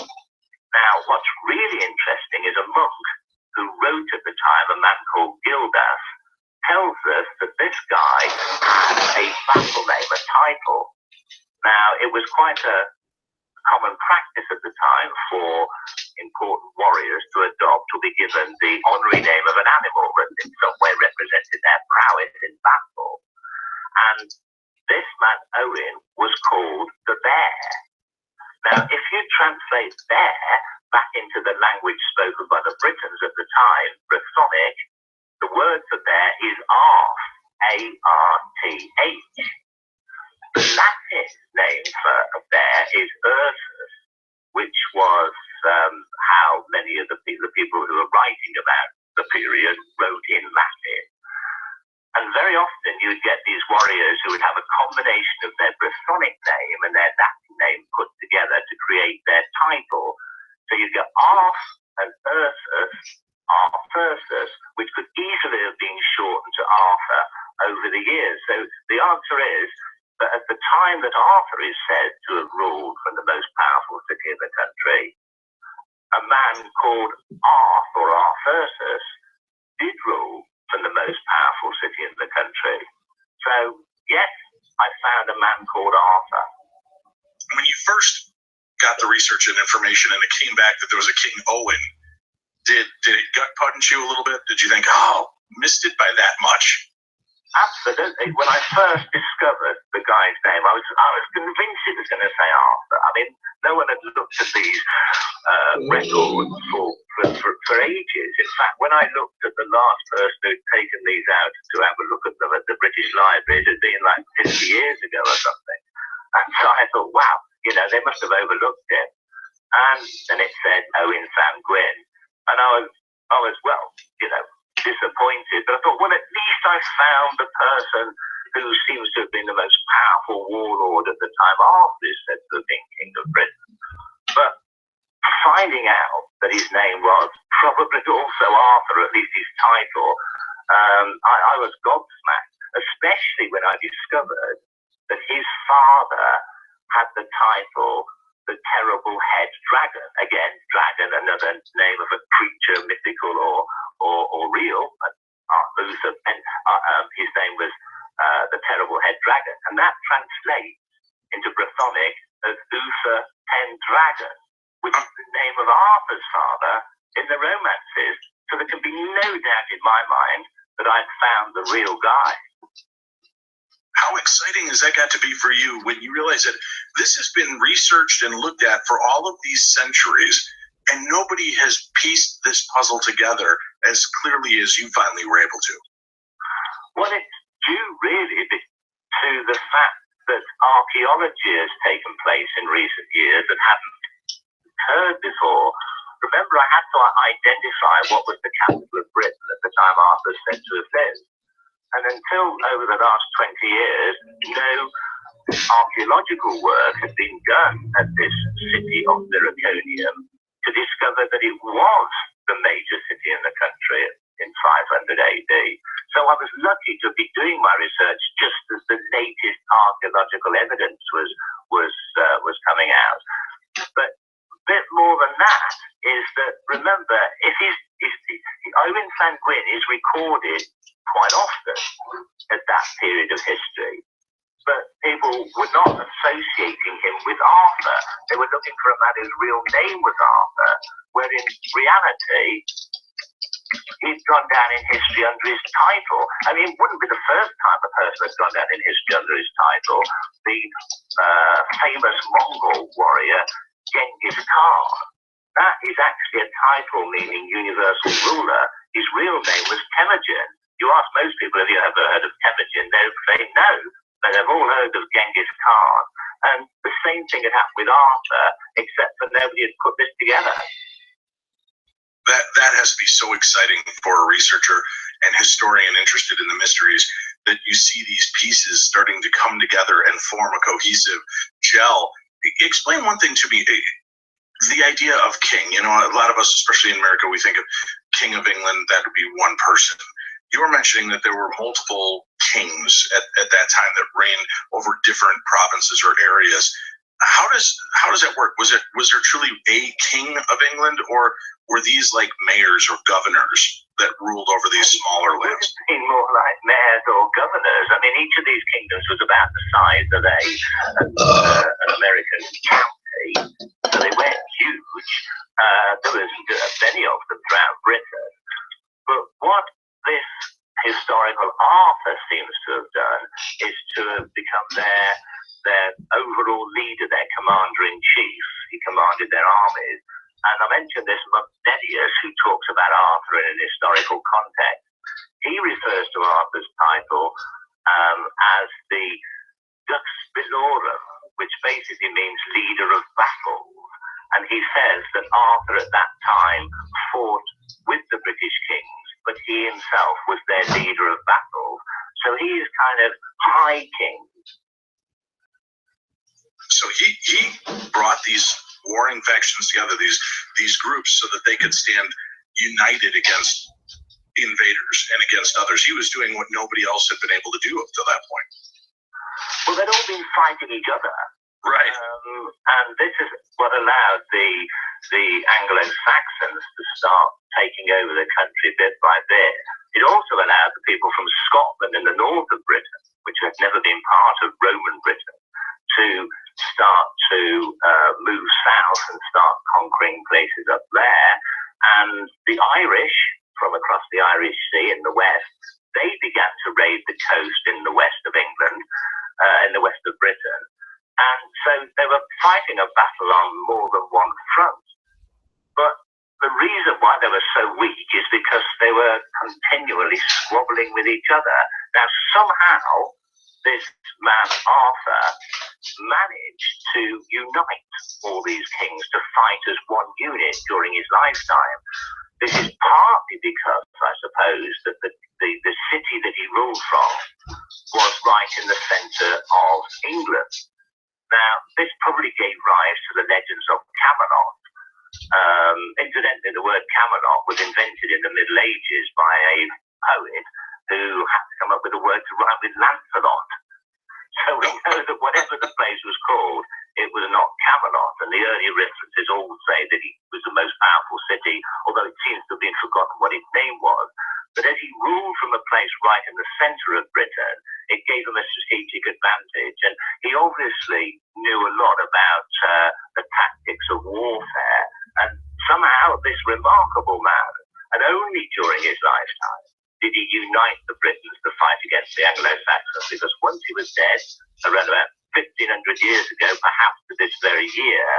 Now, what's really interesting is a monk who wrote at the time, a man called Gildas, tells us that this guy had a battle name, a title. Now, it was quite a common practice at the time for important warriors to adopt or be given the honorary name of an animal that in some way represented their prowess in battle. And this man, Owen, was called the Bear. Now, if you translate bear back into the language spoken by the Britons at the time, Brythonic, the word for bear is arth, A-R-T-H. The Latin name for a bear is Ursus, which was how many of the people who were writing about the period wrote in Latin. And very often you would get these warriors who would have a combination of their Brythonic name and their Latin name put together to create their title. So you'd get Arth and Ursus, Arthursus, which could easily have been shortened to Arthur over the years. So the answer is that at the time that Arthur is said to have ruled from the most powerful city in the country, a man called Arth or Arthursus did rule from the most powerful city in the country. So, yes, I found a man called Arthur. When you first got the research and information and it came back that there was a King Owen, did it gut punch you a little bit? Did you think, oh, missed it by that much? Absolutely. When I first discovered the guy's name, I was convinced it was going to say Arthur. I mean, no one had looked at these records for ages. In fact, when I looked at the last person who'd taken these out to have a look at them at the British Library, it had been like 50 years ago or something. And so I thought, wow, they must have overlooked it. And then it said Owen Sam Gwyn. And I was well, disappointed, but I thought, well, at least I found the person who seems to have been the most powerful warlord at the time. Arthur is said to have been King of Britain. But finding out that his name was probably also Arthur, at least his title, I was gobsmacked, especially when I discovered that his father had the title the Terrible Head Dragon. Again, dragon, another name of a creature, mythical or real. Uther, and his name was the Terrible Head Dragon, and that translates into Brythonic as Uther Pendragon, which is the name of Arthur's father in the romances. So there can be no doubt in my mind that I'd found the real guy. How exciting has that got to be for you when you realize that this has been researched and looked at for all of these centuries, and nobody has pieced this puzzle together as clearly as you finally were able to? Well, it's due really to the fact that archaeology has taken place in recent years that haven't occurred before. Remember, I had to identify what was the capital of Britain at the time Arthur said to have lived. And until over the last 20 years, no archaeological work had been done at this city of Myriconium to discover that it was the major city in the country in 500 AD. So I was lucky to be doing my research just as the latest archaeological evidence was coming out. But a bit more than that is that, remember, Owen Sam Gwyn is recorded quite often at that period of history, but people were not associating him with Arthur. They were looking for a man whose real name was Arthur, where in reality he'd gone down in history under his title. I mean, it wouldn't be the first time a person had gone down in history under his title. The famous Mongol warrior Genghis Khan. That is actually a title meaning universal ruler. His real name was Temujin. You ask most people, have you ever heard of Temujin? They'll say no, but they've all heard of Genghis Khan. And the same thing had happened with Arthur, except that nobody had put this together. That has to be so exciting for a researcher and historian interested in the mysteries, that you see these pieces starting to come together and form a cohesive gel. Explain one thing to me. The idea of king, a lot of us, especially in America, we think of King of England, that would be one person. You were mentioning that there were multiple kings at that time that reigned over different provinces or areas. How does that work? Was there truly a king of England, or were these like mayors or governors that ruled over these smaller lands? It seemed more like mayors or governors. I mean, each of these kingdoms was about the size of an American county, so they weren't huge. There was many of them throughout Britain. But what this historical Arthur seems to have done is to have become their overall leader, their commander-in-chief. he commanded their armies. And I mentioned this Mumnedius, who talks about Arthur in an historical context. He refers to Arthur's title as the Dux Bellorum, which basically means leader of battles. And he says that Arthur at that time fought with the British kings, but he himself was their leader of battles. So he is kind of high king. So he brought these warring factions together, these groups, so that they could stand united against invaders and against others. He was doing what nobody else had been able to do up to that point. Well, they'd all been fighting each other. Right. And this is what allowed the Anglo-Saxons to start taking over the country bit by bit. It also allowed the people from Scotland in the north of Britain, which had never been part of Roman Britain, to start to move south and start conquering places up there. And the Irish, from across the Irish Sea in the west, they began to raid the coast in the west of England, in the west of Britain. And so they were fighting a battle on more than one front. But the reason why they were so weak is because they were continually squabbling with each other. Now, somehow, this man Arthur managed to unite all these kings to fight as one unit during his lifetime. This is partly because, I suppose, that the city that he ruled from was right in the centre of England. Now, this probably gave rise to the legends of Camelot. Incidentally, the word Camelot was invented in the Middle Ages by a poet who had to come up with a word to rhyme with Lancelot. So we know that whatever the place was called, it was not Camelot. And the early references all say that it was the most powerful city, although it seems to have been forgotten what its name was. But as he ruled from a place right in the centre of Britain, it gave him a strategic advantage. And he obviously knew a lot about the tactics of warfare. And somehow this remarkable man, and only during his lifetime, did he unite the Britons to fight against the Anglo-Saxons, because once he was dead, around about 1,500 years ago, perhaps to this very year,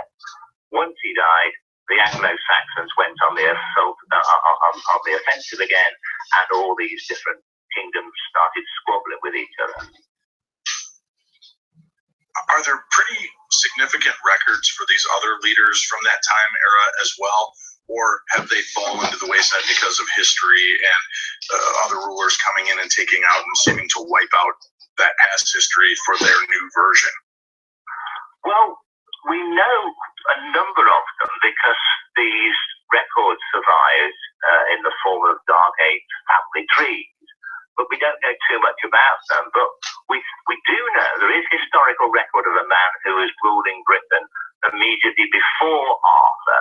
once he died, the Anglo-Saxons went on the assault, on the offensive again, and all these different kingdoms started squabbling with each other. Are there pretty significant records for these other leaders from that time era as well? Or have they fallen to the wayside because of history and other rulers coming in and taking out and seeming to wipe out that past history for their new version? Well, we know a number of them because these records survive in the form of Dark Age family trees. But we don't know too much about them. But we do know there is historical record of a man who was ruling Britain immediately before Arthur,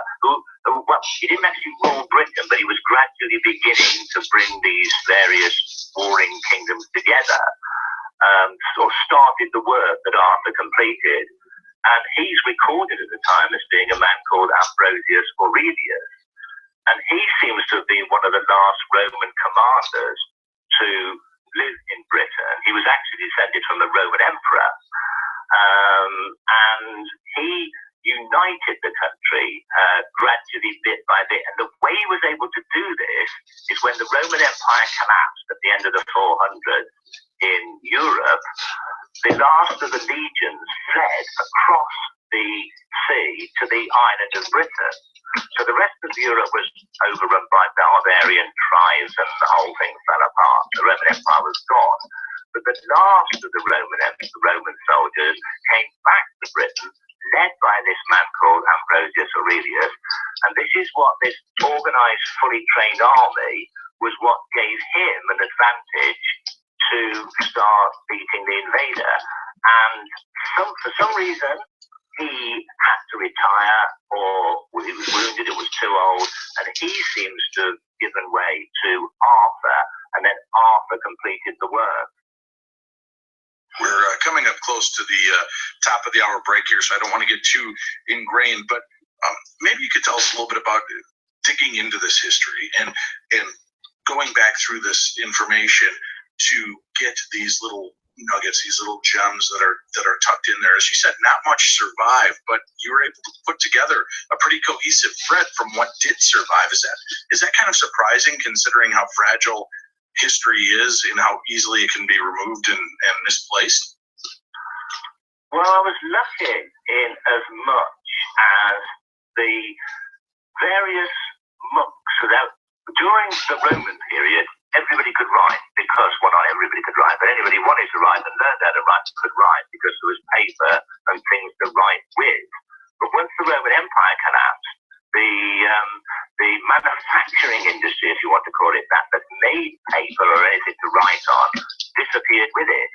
well, he didn't actually rule Britain, but he was gradually beginning to bring these various warring kingdoms together, or started the work that Arthur completed. And he's recorded at the time as being a man called Ambrosius Aurelius. And he seems to have been one of the last Roman commanders to live in Britain. He was actually descended from the Roman emperor. And he united the country gradually bit by bit. And the way he was able to do this is when the Roman Empire collapsed at the end of the 400s in Europe, the last of the legions fled across the sea to the island of Britain. So the rest of Europe was overrun by barbarian tribes and the whole thing fell apart. The Roman Empire was gone. But the last of the Roman soldiers came back to Britain, led by this man called Ambrosius Aurelius. And this is what this organized, fully trained army was what gave him an advantage to start beating the invader. And for some reason, he had to retire, or he was wounded, it was too old, and he seems to have given way to Arthur, and then Arthur completed the work. We're coming up close to the top of the hour break here, so I don't want to get too ingrained, but maybe you could tell us a little bit about digging into this history and going back through this information to get these little nuggets, these little gems that are tucked in there. As you said, not much survived, but you were able to put together a pretty cohesive thread from what did survive. Is that kind of surprising, considering how fragile history is and how easily it can be removed and misplaced? Well, I was lucky in as much as the various monks, during the Roman period, everybody could write, because, well, not everybody could write, but anybody wanted to write and learned how to write could write, because there was paper and things to write with. But once the Roman Empire collapsed, the manufacturing industry, if you want to call it that made paper or anything to write on, disappeared with it.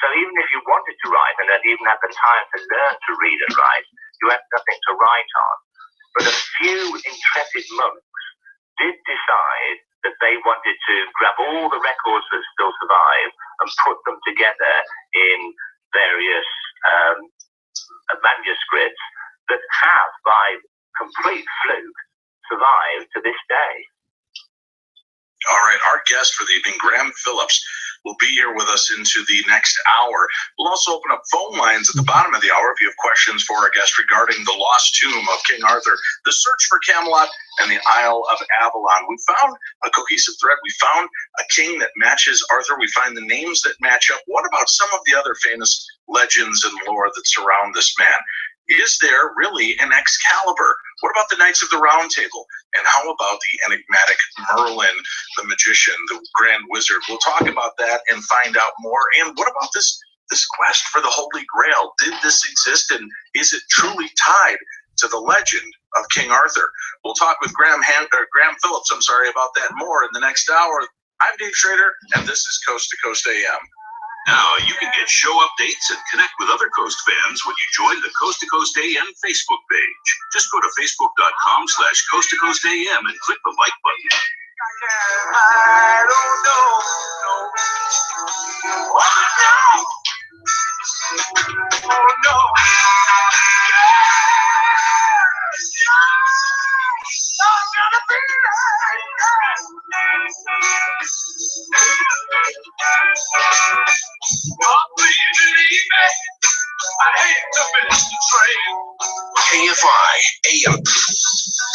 So even if you wanted to write and then even had the time to learn to read and write, you had nothing to write on. But a few intrepid monks did decide that they wanted to grab all the records that still survive and put them together in various manuscripts that have, by complete fluke, survived to this day. All right, our guest for the evening, Graham Phillips, will be here with us into the next hour. We'll also open up phone lines at the bottom of the hour if you have questions for our guest regarding the lost tomb of King Arthur, the search for Camelot, and the Isle of Avalon. We found a cohesive thread. We found a king that matches Arthur. We find the names that match up. What about some of the other famous legends and lore that surround this man? Is there really an Excalibur? What about the Knights of the Round Table? And how about the enigmatic Merlin, the magician, the grand wizard? We'll talk about that and find out more. And what about this quest for the Holy Grail? Did this exist, and is it truly tied to the legend of King Arthur? We'll talk with Graham Phillips, about that more in the next hour. I'm Dave Schrader, and this is Coast to Coast AM. Now you can get show updates and connect with other Coast fans when you join the Coast to Coast AM Facebook page. Just go to facebook.com/Coast to Coast AM and click the like button. I don't know. Oh no. I'm gonna be KFI AM.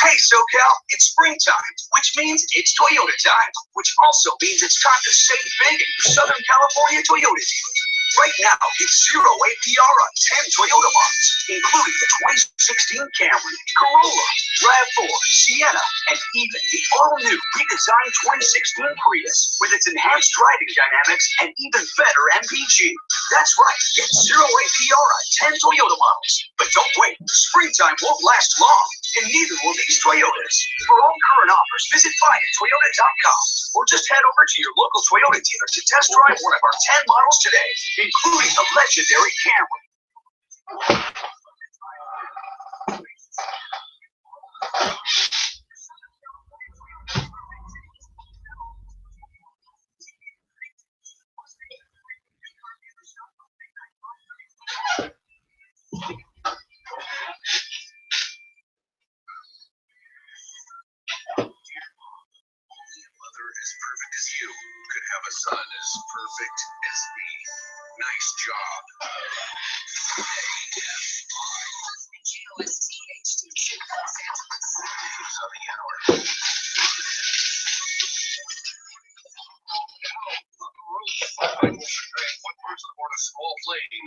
Hey SoCal, it's springtime, which means it's Toyota time, which also means it's time to save big at your Southern California Toyota dealer. Right now, get 0 APR on 10 Toyota models, including the 2016 Camry, Corolla, RAV4, Sienna, and even the all-new redesigned 2016 Prius with its enhanced driving dynamics and even better MPG. That's right, get 0 APR on 10 Toyota models. But don't wait, springtime won't last long, and neither will these Toyotas. For all current offers, visit buyatoyota.com or just head over to your local Toyota dealer to test drive one of our 10 models today, including the legendary Camry. As perfect as you could have a son as perfect as me. Nice job.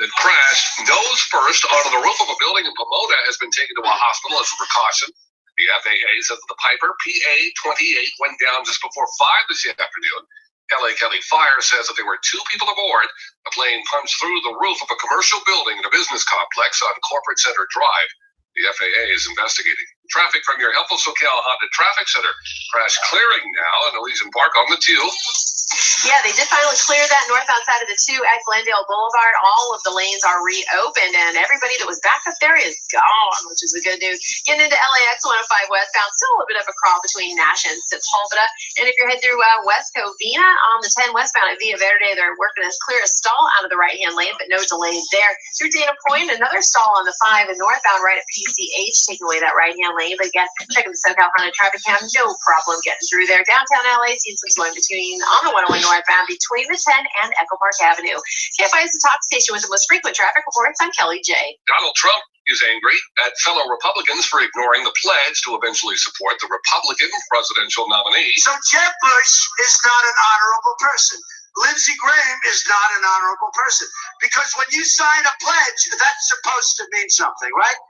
That crashed nose first onto the roof of a building in Pomona has been taken to a hospital as a precaution. The FAA says the Piper PA-28 went down just before 5 this afternoon. LA County Fire says that there were 2 people aboard. The plane punched through the roof of a commercial building in a business complex on Corporate Center Drive. The FAA is investigating. Traffic from your helpful SoCal Honda Traffic Center. Crash clearing now in Elysian Park on the 2. Yeah, they did finally clear that northbound side of the 2 at Glendale Boulevard. All of the lanes are reopened, and everybody that was back up there is gone, which is the good news. Getting into LAX 105 westbound, still a little bit of a crawl between Nash and Sepulveda. And if you're heading through West Covina on the 10 westbound at Villa Verde, they're working as clear a stall out of the right-hand lane, but no delays there. Through Dana Point, another stall on the 5 and northbound right at PCH, taking away that right-hand lane, but again, check out the SoCal Honda traffic cam. No problem getting through there. Downtown LA, seen some slowing on the 101 northbound between the 10 and Echo Park Avenue. KFI is the talk station with the most frequent traffic reports. I'm Kelly J. Donald Trump is angry at fellow Republicans for ignoring the pledge to eventually support the Republican presidential nominee. So Jeb Bush is not an honorable person. Lindsey Graham is not an honorable person. Because when you sign a pledge, that's supposed to mean something, right?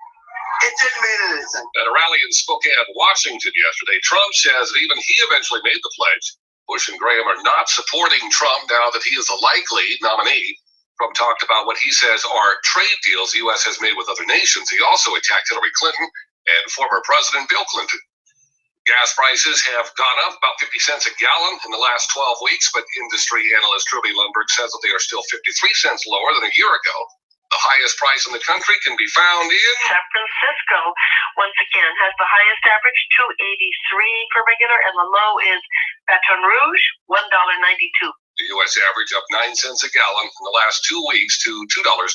It didn't mean anything. At a rally in Spokane, Washington yesterday, Trump says that even he eventually made the pledge. Bush and Graham are not supporting Trump now that he is a likely nominee. Trump talked about what he says are trade deals the U.S. has made with other nations. He also attacked Hillary Clinton and former President Bill Clinton. Gas prices have gone up about 50 cents a gallon in the last 12 weeks, but industry analyst Ruby Lundberg says that they are still 53 cents lower than a year ago. The highest price in the country can be found in San Francisco, once again, has the highest average, $2.83 for regular, and the low is Baton Rouge, $1.92. the U.S. average up 9 cents a gallon in the last 2 weeks to $2.27.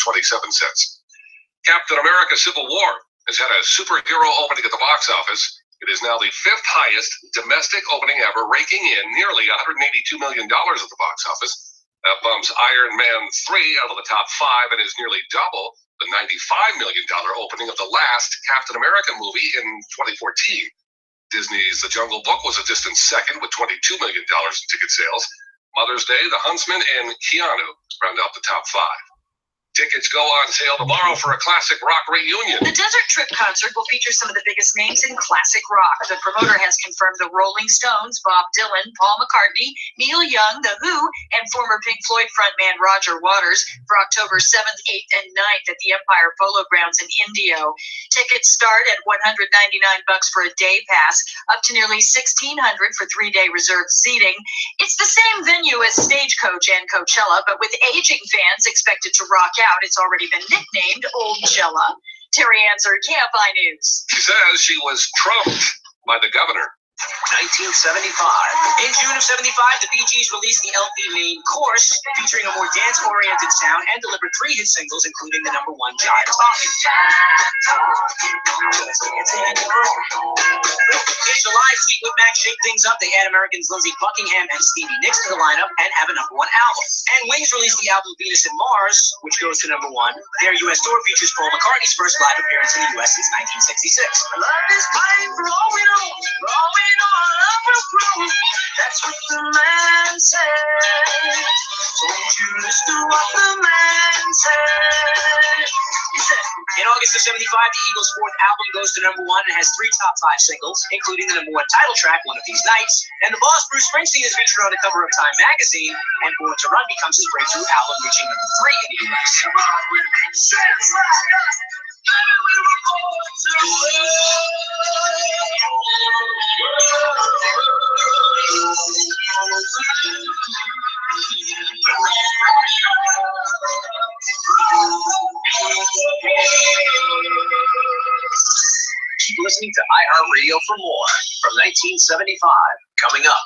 Captain America Civil War has had a superhero opening at the box office. It is now the 5th highest domestic opening ever, raking in nearly $182 million at the box office. That bumps Iron Man 3 out of the top 5 and is nearly double the $95 million opening of the last Captain America movie in 2014. Disney's The Jungle Book was a distant second with $22 million in ticket sales. Mother's Day, The Huntsman, and Keanu round out the top 5. Tickets go on sale tomorrow for a classic rock reunion. The Desert Trip concert will feature some of the biggest names in classic rock. The promoter has confirmed the Rolling Stones, Bob Dylan, Paul McCartney, Neil Young, The Who, and former Pink Floyd frontman Roger Waters for October 7th, 8th, and 9th at the Empire Polo Grounds in Indio. Tickets start at $199 for a day pass, up to nearly $1,600 for 3-day reserved seating. It's the same venue as Stagecoach and Coachella, but with aging fans expected to rock out. It's already been nicknamed Old Chella. Terry Anser, KFI News. She says she was trumped by the governor. 1975. In June of 75, the Bee Gees released the LP Main Course, featuring a more dance-oriented sound, and delivered 3 hit singles, including the #1 Jive Talking. In July, Fleetwood Mac shake things up. They add Americans Lindsey Buckingham and Stevie Nicks to the lineup and have a #1 album. And Wings released the album Venus and Mars, which goes to #1. Their U.S. tour features Paul McCartney's first live appearance in the U.S. since 1966. Love is fine for all we know. For all we know, love will grow. That's what the man said. Don't you listen to what the man said? He said, in August of 75, the Eagles' 4th album goes to #1 and has 3 top 5 singles, including the #1 title track, One of These Nights. And the boss, Bruce Springsteen, is featured on the cover of Time magazine, and Born to Run becomes his breakthrough album, reaching #3 in the U.S. Keep listening to iHeartRadio for more from 1975. Coming up.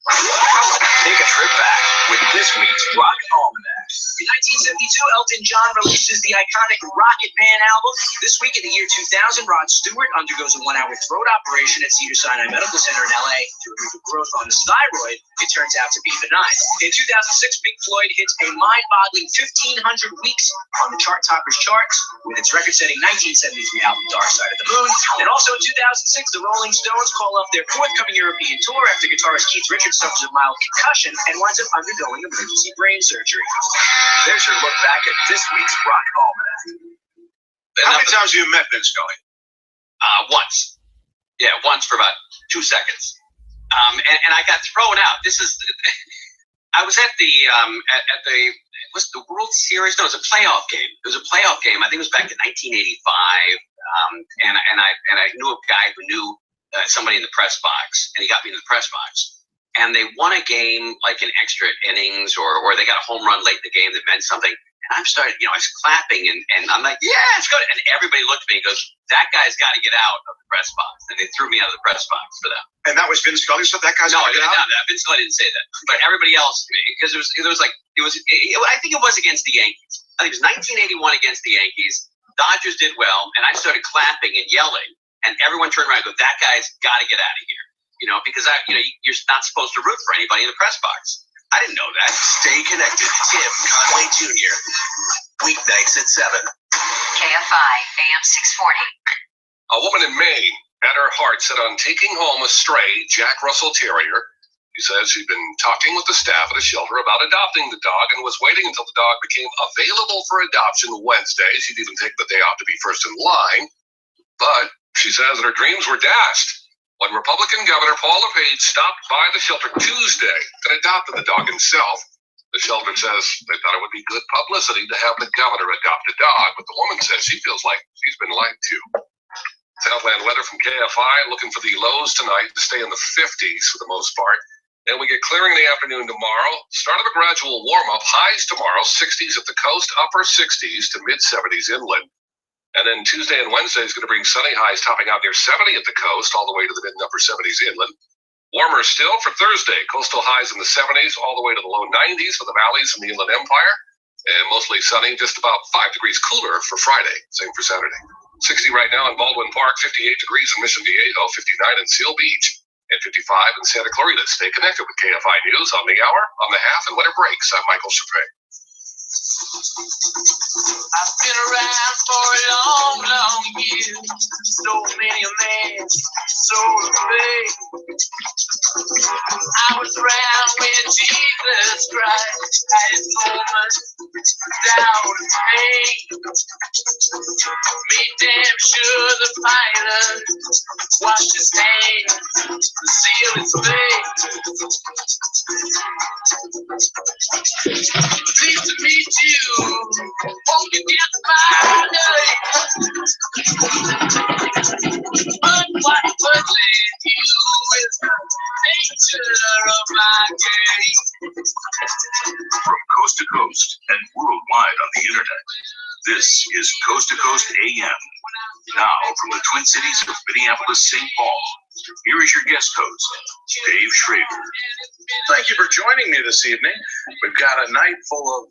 Take a trip back with this week's Rock Almanac. In 1972, Elton John releases the iconic Rocket Man album. This week in the year 2000, Rod Stewart undergoes a 1-hour throat operation at Cedars-Sinai Medical Center in LA to remove a growth on his thyroid. It turns out to be benign. In 2006, Pink Floyd hits a mind-boggling 1,500 weeks on the Chart Toppers charts with its record-setting 1973 album Dark Side of the Moon. And also in 2006, the Rolling Stones call off their forthcoming European tour after guitarist Keith Richards suffers a mild concussion and winds up undergoing emergency brain surgery. There's your look back at this week's Rock Almanac. How many times have you met Vince Scully? Once. Yeah, once for about 2 seconds. And I got thrown out. I was at the was the World Series? No, it was a playoff game. It was a playoff game. I think it was back in 1985. And I knew a guy who knew somebody in the press box, and he got me in the press box. And they won a game like in extra innings, or they got a home run late in the game that meant something. And I started, I was clapping, and I'm like, yeah, it's good. And everybody looked at me and goes, that guy's got to get out of the press box. And they threw me out of the press box for that. And that was Vince Scully, so that guy's got to get out? No, Vince Scully didn't say that. But everybody else, because I think it was against the Yankees. I think it was 1981 against the Yankees. Dodgers did well, and I started clapping and yelling. and everyone turned around and go, that guy's got to get out of here. Because you're not supposed to root for anybody in the press box. I didn't know that. Stay connected. Tim Conway Jr. Weeknights at 7. KFI AM 640. A woman in Maine had her heart set on taking home a stray Jack Russell Terrier. She says she'd been talking with the staff at a shelter about adopting the dog and was waiting until the dog became available for adoption Wednesday. She'd even take the day off to be first in line. But she says that her dreams were dashed when Republican Governor Paul LePage stopped by the shelter Tuesday and adopted the dog himself. The shelter says they thought it would be good publicity to have the governor adopt a dog, but the woman says she feels like she's been lied to. Southland weather from KFI, looking for the lows tonight to stay in the 50s for the most part. And we get clearing in the afternoon tomorrow. Start of a gradual warm-up. Highs tomorrow, 60s at the coast, upper 60s to mid-70s inland. And then Tuesday and Wednesday is going to bring sunny highs topping out near 70 at the coast, all the way to the mid and upper 70s inland. Warmer still for Thursday. Coastal highs in the 70s, all the way to the low 90s for the valleys and the Inland Empire. And mostly sunny, just about 5 degrees cooler for Friday. Same for Saturday. 60 right now in Baldwin Park, 58 degrees in Mission Viejo, 59 in Seal Beach, and 55 in Santa Clarita. Stay connected with KFI News on the hour, on the half, and when it breaks. I'm Michael Chappé. I've been around for a long, long year. So many a man, so afraid. I was around when Jesus Christ had his moments doubt and pain. Made damn sure the pilot washed his hands to seal his fate. Pleased to meet you. Won't you get my name? But what was in you is the nature of my game. From coast to coast and worldwide on the internet, this is Coast to Coast AM. Now from the Twin Cities of Minneapolis, St. Paul, here is your guest host, Dave Schrader. Thank you for joining me this evening. We've got a night full of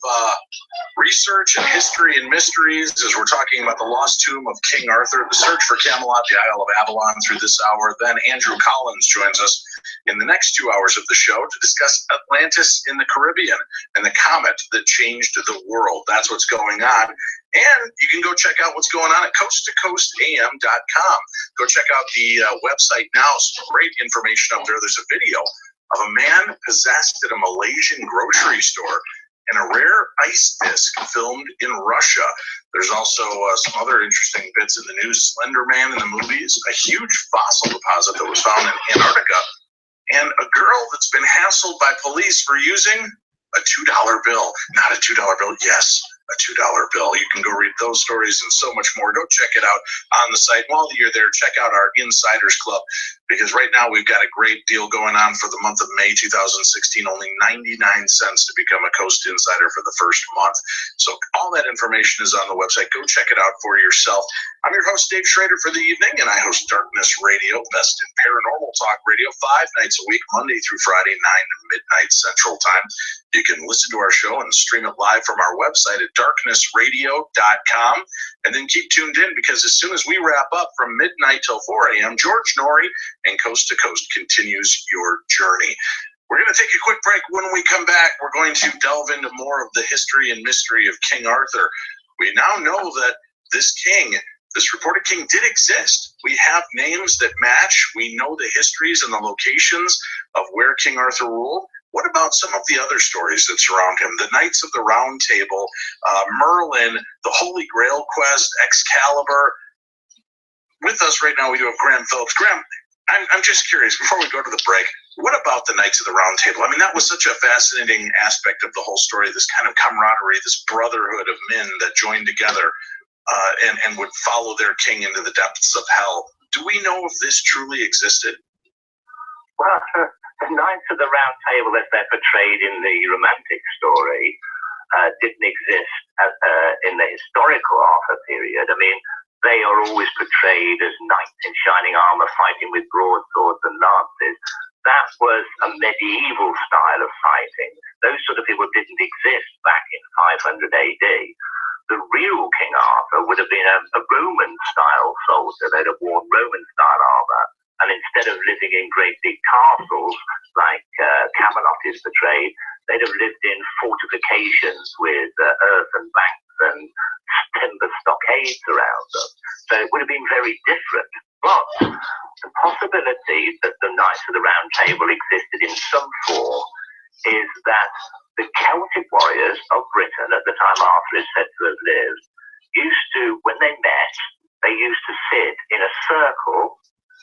research and history and mysteries as we're talking about the lost tomb of King Arthur, the search for Camelot, the Isle of Avalon through this hour. Then Andrew Collins joins us in the next 2 hours of the show to discuss Atlantis in the Caribbean and the comet that changed the world. That's what's going on. And you can go check out what's going on at coasttocoastam.com. Go check out the website now. Some great information up there. There's a video of a man possessed at a Malaysian grocery store and a rare ice disc filmed in Russia. There's also some other interesting bits in the news. Slender Man in the movies, a huge fossil deposit that was found in Antarctica, and a girl that's been hassled by police for using a $2 bill. Not a $2 bill, yes, a $2 bill. You can go read those stories and so much more. Go check it out on the site. While you're there, check out our Insiders Club, because right now we've got a great deal going on for the month of May 2016. Only 99 cents to become a Coast Insider for the first month. So all that information is on the website. Go check it out for yourself. I'm your host, Dave Schrader, for the evening, and I host Darkness Radio, best in paranormal talk radio, 5 nights a week, Monday through Friday, 9 to midnight Central Time. You can listen to our show and stream it live from our website at darknessradio.com. And then keep tuned in, because as soon as we wrap up from midnight till 4 a.m., George Norrie and Coast to Coast continues your journey. We're going to take a quick break. When we come back, we're going to delve into more of the history and mystery of King Arthur. We now know that this king, this reported king, did exist. We have names that match. We know the histories and the locations of where King Arthur ruled. What about some of the other stories that surround him? The Knights of the Round Table, Merlin, the Holy Grail quest, Excalibur. With us right now, we do have Graham Phillips. Graham, I'm just curious, before we go to the break, what about the Knights of the Round Table? I mean, that was such a fascinating aspect of the whole story, this kind of camaraderie, this brotherhood of men that joined together and would follow their king into the depths of hell. Do we know if this truly existed? Well, the Knights of the Round Table, as they're portrayed in the romantic story, didn't exist in the historical Arthur period. I mean, they are always portrayed as knights in shining armor fighting with broadswords and lances. That was a medieval style of fighting. Those sort of people didn't exist back in 500 AD. the real King Arthur would have been a Roman-style soldier. They'd have worn Roman-style armor. And instead of living in great big castles like Camelot is portrayed, they'd have lived in fortifications with earthen banks and timber stockades around them. So it would have been very different. But the possibility that the Knights of the Round Table existed in some form is that the Celtic warriors of Britain at the time Arthur is said to have lived used to, when they met, they used to sit in a circle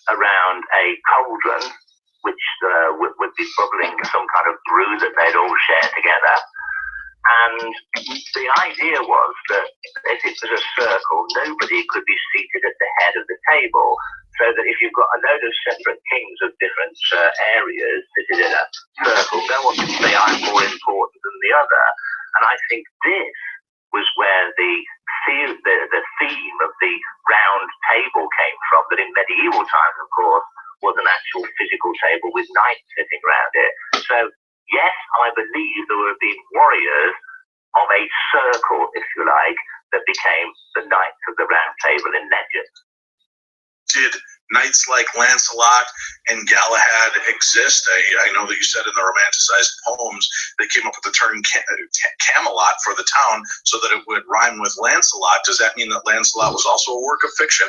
around a cauldron, which would be bubbling some kind of brew that they'd all share together. And the idea was that if it was a circle, nobody could be seated at the head of the table, so that if you've got a load of separate kings of different areas sitting in a circle, no one can say I'm more important than the other. And I think this was where the theme of the round table came from, that in medieval times, of course, was an actual physical table with knights sitting around it. So, yes, I believe there would have been warriors of a circle, if you like, that became the Knights of the Round Table in legend. Did knights like Lancelot and Galahad exist? I know that you said in the romanticized poems they came up with the term Camelot for the town so that it would rhyme with Lancelot. Does that mean that Lancelot was also a work of fiction?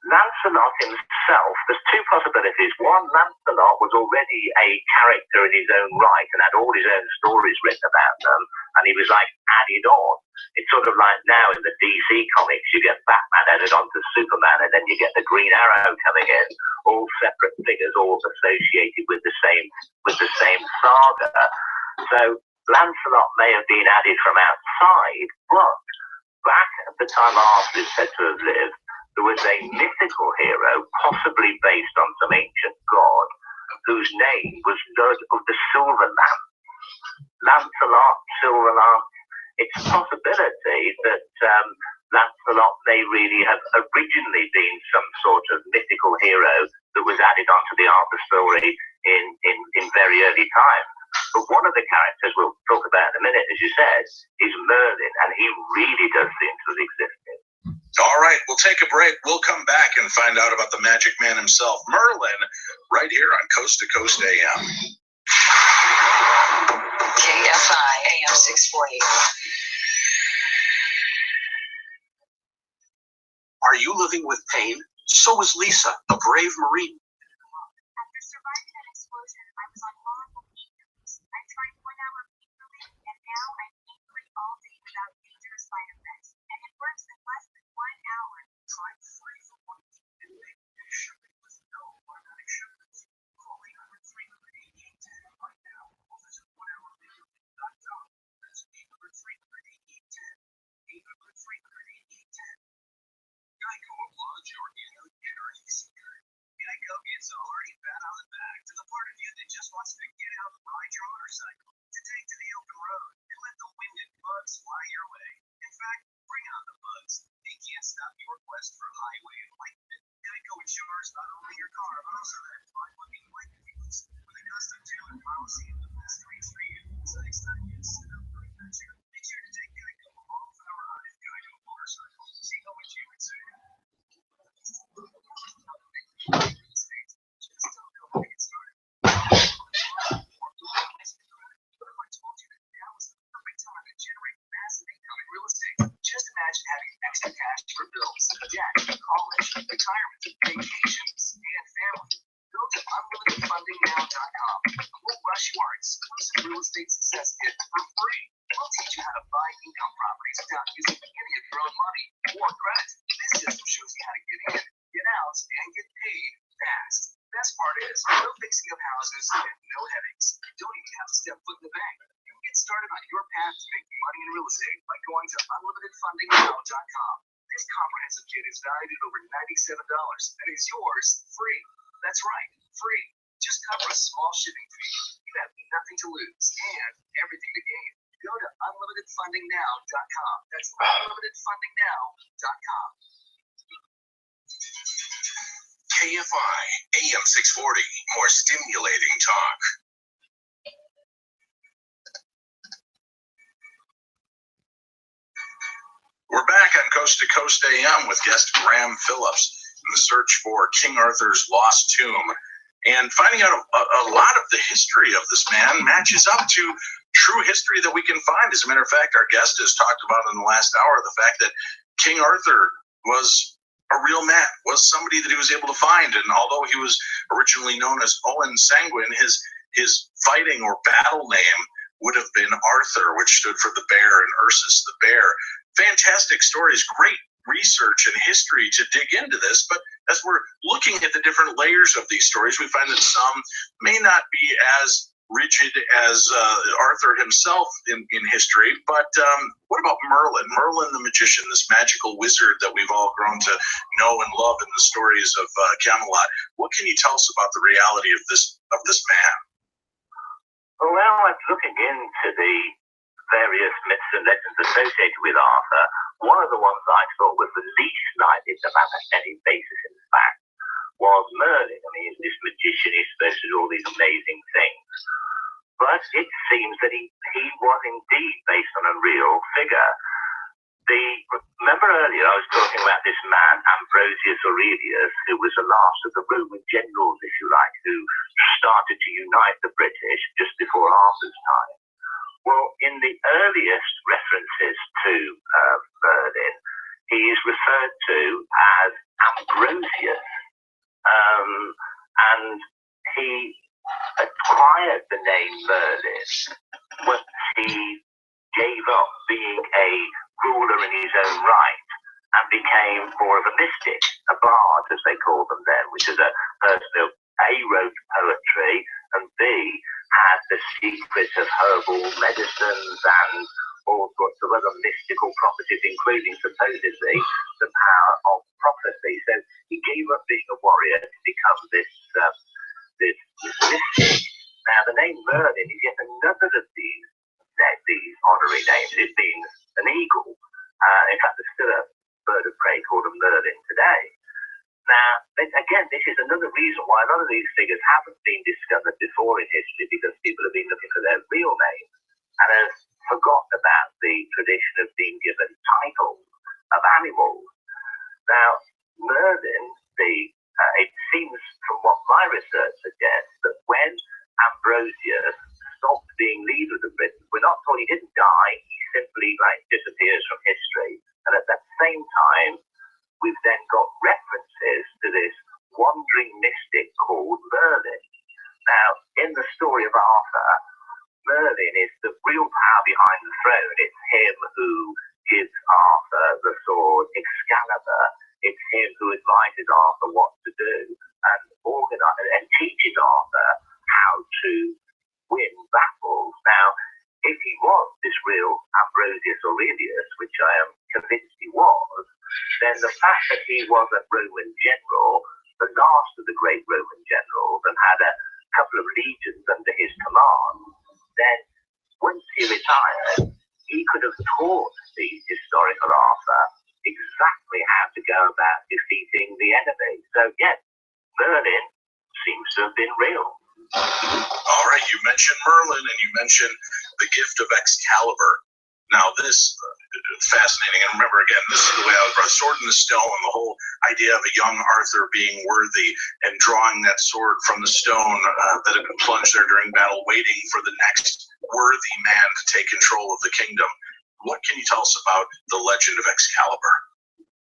Lancelot himself, there's two possibilities. One, Lancelot was already a character in his own right and had all his own stories written about them, and he was like added on. It's sort of like now in the DC comics, you get Batman added onto Superman, and then you get the Green Arrow coming in, all separate figures, all associated with the same saga. So Lancelot may have been added from outside, but back at the time Arthur is said to have lived, there was a mythical hero, possibly based on some ancient god, whose name was Lord of the Silver Lance. Lancelot, Silver Lance. It's a possibility that Lancelot may really have originally been some sort of mythical hero that was added onto the Arthur story in very early times. But one of the characters we'll talk about in a minute, as you said, is Merlin, and he really does seem to have existed. All right, we'll take a break. We'll come back and find out about the magic man himself, Merlin, right here on Coast to Coast AM. KFI AM 640. Are you living with pain? So is Lisa, a brave Marine. After surviving an explosion, I was on horrible painkillers. I tried 1 hour pain relief, and now I'm pain-free all day without dangerous side effects. And it works in less than 1 hour. Try free for 1 week and make shipping with no automatic shipments. Call 800-388-10 right now or visit onehourpainrelief.com. That's 800-388-10. 800-388-10. Geico applauds your inner energy seeker. Geico gives a hearty pat on the back to the part of you that just wants to get out and ride your motorcycle, to take to the open road, and let the wind and bugs fly your way. In fact, bring on the bugs. They can't stop your quest for highway enlightenment. Geico insures not only your car, but also that fine-looking white wheels with a custom-tailored policy and the best rates for you. So next time you set up for adventure, be sure to take Geico along for the ride. Geico Motorcycle. See how much you would save. Just imagine having extra cash for bills, debt, college, retirement, vacations, and family. Go to unlimitedfundingnow.com. We'll rush your exclusive real estate success kit for free. We'll teach you how to buy income properties without using any of your own money or credit. This system shows you how to get in, get out, and get paid fast. Best part is, no fixing of houses and no headaches. You don't even have to step foot in the bank. You can get started on your path to making money in real estate by going to unlimitedfundingnow.com. This comprehensive kit is valued at over $97 and is yours free. That's right, free. Just cover a small shipping fee. You have nothing to lose and everything to gain. Go to unlimitedfundingnow.com. That's unlimitedfundingnow.com. KFI AM 640, more stimulating talk. Coast to Coast AM with guest Graham Phillips in the search for King Arthur's lost tomb. And finding out a lot of the history of this man matches up to true history that we can find. As a matter of fact, our guest has talked about in the last hour the fact that King Arthur was a real man, was somebody that he was able to find. And although he was originally known as Owen Sanguine, his fighting or battle name would have been Arthur, which stood for the bear, and Ursus the bear. Fantastic stories, great research and history to dig into this, but as we're looking at the different layers of these stories, we find that some may not be as rigid as Arthur himself in history, but what about Merlin? Merlin the magician, this magical wizard that we've all grown to know and love in the stories of Camelot. What can you tell us about the reality of this man? Well, when I was looking into the various myths and legends associated with Arthur, one of the ones I thought was the least likely to have any basis in fact was Merlin. I mean, this magician is supposed to do all these amazing things, but it seems that he was indeed based on a real figure. Remember earlier I was talking about this man, Ambrosius Aurelius, who was the last of the Roman generals, if you like, who started to unite the British just before Arthur's time. Well, in the earliest references to Merlin, he is referred to as Ambrosius, and he acquired the name Merlin once he gave up being a ruler in his own right and became more of a mystic, a bard, as they call them then, which is a person who A, wrote poetry, and B, had the secret of herbal medicines and all sorts of other mystical properties, including supposedly the power of prophecy. So he gave up being a warrior to become this mystic. Now, the name Merlin is yet another of these honorary names. It means an eagle. In fact, there's still a bird of prey called a merlin today. Now, again, this is another reason why a lot of these figures haven't been discovered before in history, because people have been looking for their real names and have forgotten about the tradition of being given titles of animals. Now, Merlin, it seems from what my research suggests that when Ambrosius stopped being leader of the Britons, we're not told he didn't die, he simply disappears from history. And at that same time, we've then got references to this wandering mystic called Merlin. Now, in the story of Arthur, Merlin is the real power behind the throne. It's him who gives Arthur the sword Excalibur. It's him who advises Arthur what to do and teaches Arthur how to win battles. Now, if he was this real Ambrosius Aurelius, which I am convinced he was, then the fact that he was a Roman general, the last of the great Roman generals, and had a couple of legions under his command, then once he retired, he could have taught the historical Arthur exactly how to go about defeating the enemy. So, yes, Merlin seems to have been real. All right, you mentioned Merlin and you mentioned the gift of Excalibur. Now, this is fascinating. And remember, again, this is the way I was brought, Sword in the Stone, the whole idea of a young Arthur being worthy and drawing that sword from the stone that had been plunged there during battle, waiting for the next worthy man to take control of the kingdom. What can you tell us about the legend of Excalibur?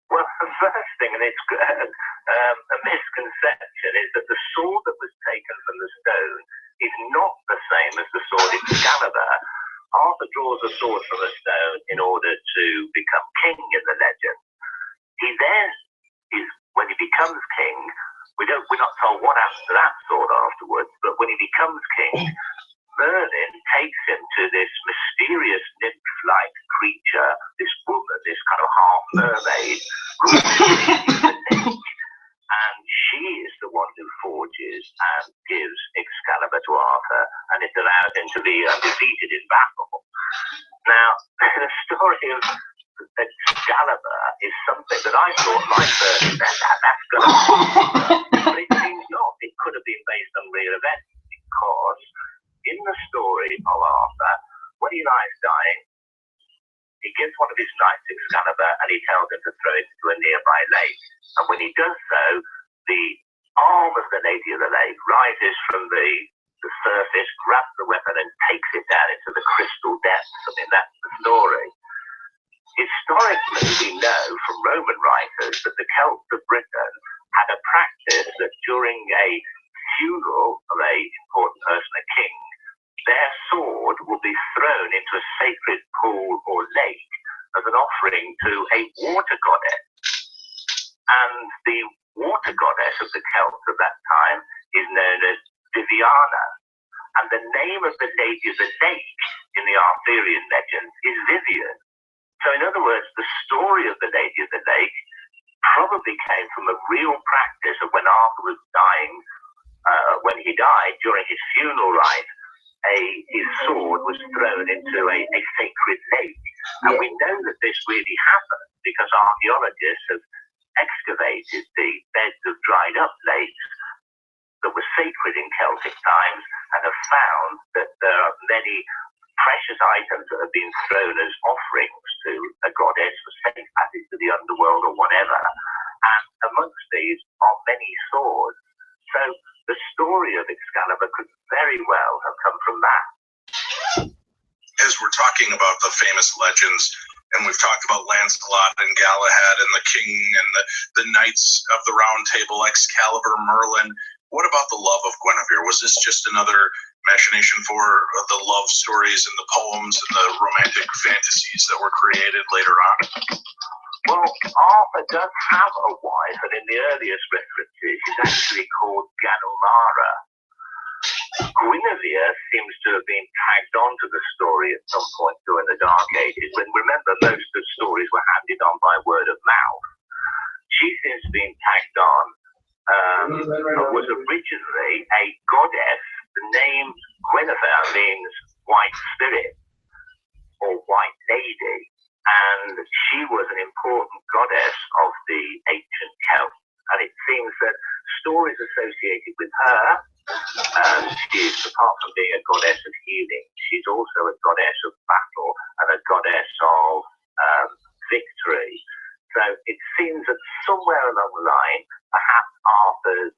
Well, the first thing, and it's a misconception, is that the sword that was taken from the stone is not the same as the sword Excalibur. Arthur draws a sword from a stone in order to become king in the legend. He then when he becomes king, we're not told what happens to that sword afterwards, but when he becomes king, Merlin takes him to this mysterious nymph-like creature, this woman, this kind of half mermaid, and she is the one who forges and gives Excalibur to Arthur, and it allows him to be undefeated in battle. Now, the story of Excalibur is something that I thought might that's going to be, but it seems not. It could have been based on real events, because in the story of Arthur, when he lies dying, he gives one of his knights Excalibur and he tells him to throw it into a nearby lake. And when he does so, the arm of the Lady of the Lake rises from the surface, grabs the weapon and takes it down into the crystal depths. I mean, that's the story. Historically, we know from Roman writers that the Celts of Britain had a practice that during a funeral of a important person, a king, their sword would be thrown into a sacred pool or lake as an offering to a water goddess. And the water goddess of the Celts of that time is known as Viviana. And the name of the Lady of the Lake in the Arthurian legends is Vivian. So in other words, the story of the Lady of the Lake probably came from a real practice of when Arthur was dying, when he died during his funeral rite, his sword was thrown into a sacred lake. And we know that this really happened because archaeologists have excavated the beds of dried up lakes that were sacred in Celtic times and have found that there are many precious items that have been thrown as offerings to a goddess for safe passage to the underworld or whatever. And amongst these are many swords. So the story of Excalibur could very well have come from that. As we're talking about the famous legends, and we've talked about Lancelot and Galahad and the king and the knights of the Round Table, Excalibur, Merlin, what about the love of Guinevere? Was this just another machination for the love stories and the poems and the romantic fantasies that were created later on? Well, Arthur does have a wife, and in the earliest references, she's actually called Ganumara. Guinevere seems to have been tagged on to the story at some point during the Dark Ages, when, remember, most of the stories were handed on by word of mouth. She seems to have been tagged on, was originally a goddess. The name Guinevere means white spirit or white lady, and she was an important goddess of the ancient Celts. And it seems that stories associated with her, she's, apart from being a goddess of healing, she's also a goddess of battle and a goddess of victory. So it seems that somewhere along the line, perhaps Arthur's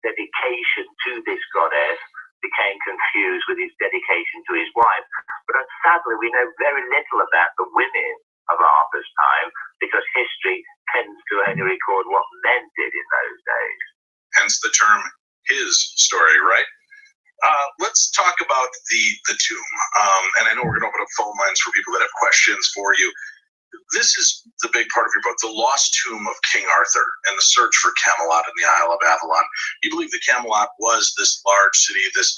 dedication to this goddess became confused with his dedication to his wife. But sadly, we know very little about the women of Arthur's time because history tends to only record what men did in those days. Hence the term his story, right? Let's talk about the tomb. And I know we're going to open up phone lines for people that have questions for you. This is the big part of your book, the lost tomb of King Arthur and the search for Camelot in the Isle of Avalon. You believe that Camelot was this large city, this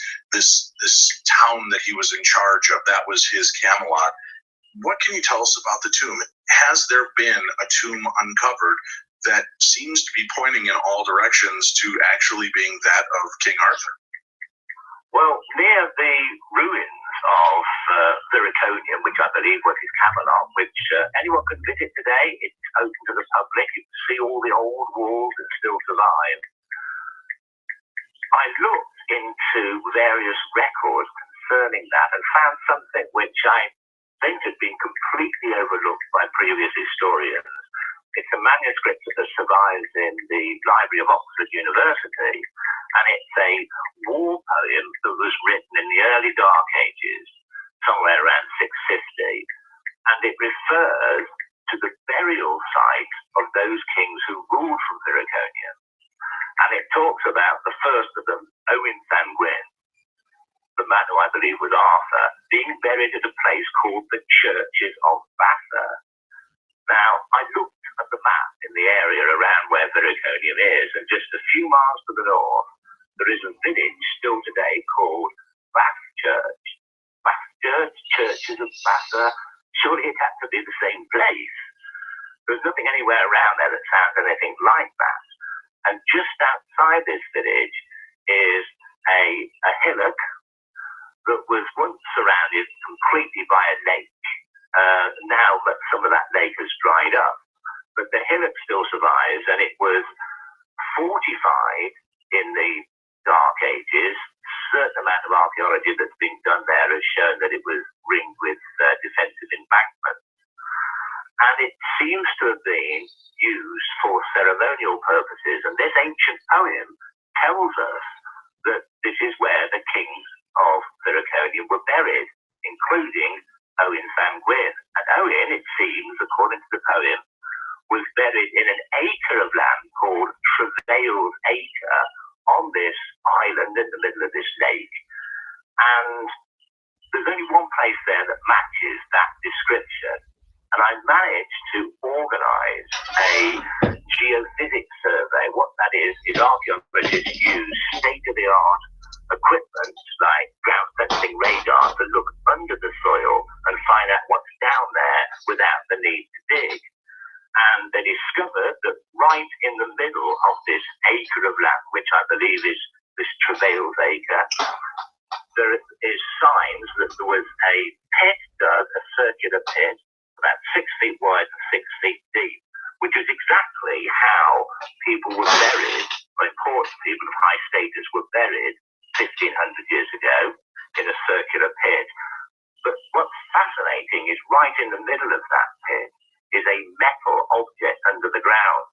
town that he was in charge of. That was his Camelot. What can you tell us about the tomb? Has there been a tomb uncovered that seems to be pointing in all directions to actually being that of King Arthur? Well, near the ruins of Thuriconium, which I believe was his Camelot, which anyone can visit today. It's open to the public. You can see all the old walls that still survive. I looked into various records concerning that and found something which I think had been completely overlooked by previous historians. It's a manuscript that survives in the Library of Oxford University, and it's a war poem that was written in the early Dark Ages, somewhere around 650, and it refers to the burial site of those kings who ruled from Thuriconium. And it talks about the first of them, Owain Thangwyn, the man who I believe was Arthur, being buried at a place called the Churches of Vassar. Now, I looked at the map in the area around where Thuriconium is, and just a few miles to the north, there is a village still today called Bath Church. Bath Church, Churches of Vassar, surely it had to be the same place. There's nothing anywhere around there that sounds anything like that. And just outside this village is a hillock that was once surrounded completely by a lake. Now that some of that lake has dried up, but the hillock still survives, and it was fortified in the Dark Ages. A certain amount of archaeology that's been done there has shown that it was ringed with defensive embankments. seems to have been used for ceremonial purposes, and this ancient poem tells us that this is where the kings of Thuriconium were buried, including Owen Sam Gwyn. And Owen, it seems, according to the poem, was buried in an acre of land called Travail's Acre on this island in the middle of this lake. And there's only one place there that matches that description. And I managed to organize a geophysics survey. What that is archaeologists use state-of-the-art equipment like ground sensing radar to look under the soil and find out what's down there without the need to dig. And they discovered that right in the middle of this acre of land, which I believe is this Travail's Acre, there is signs that there was a pit dug, a circular pit, about 6 feet wide and 6 feet deep, which is exactly how people were buried, or important people of high status were buried 1,500 years ago in a circular pit. But what's fascinating is right in the middle of that pit is a metal object under the ground.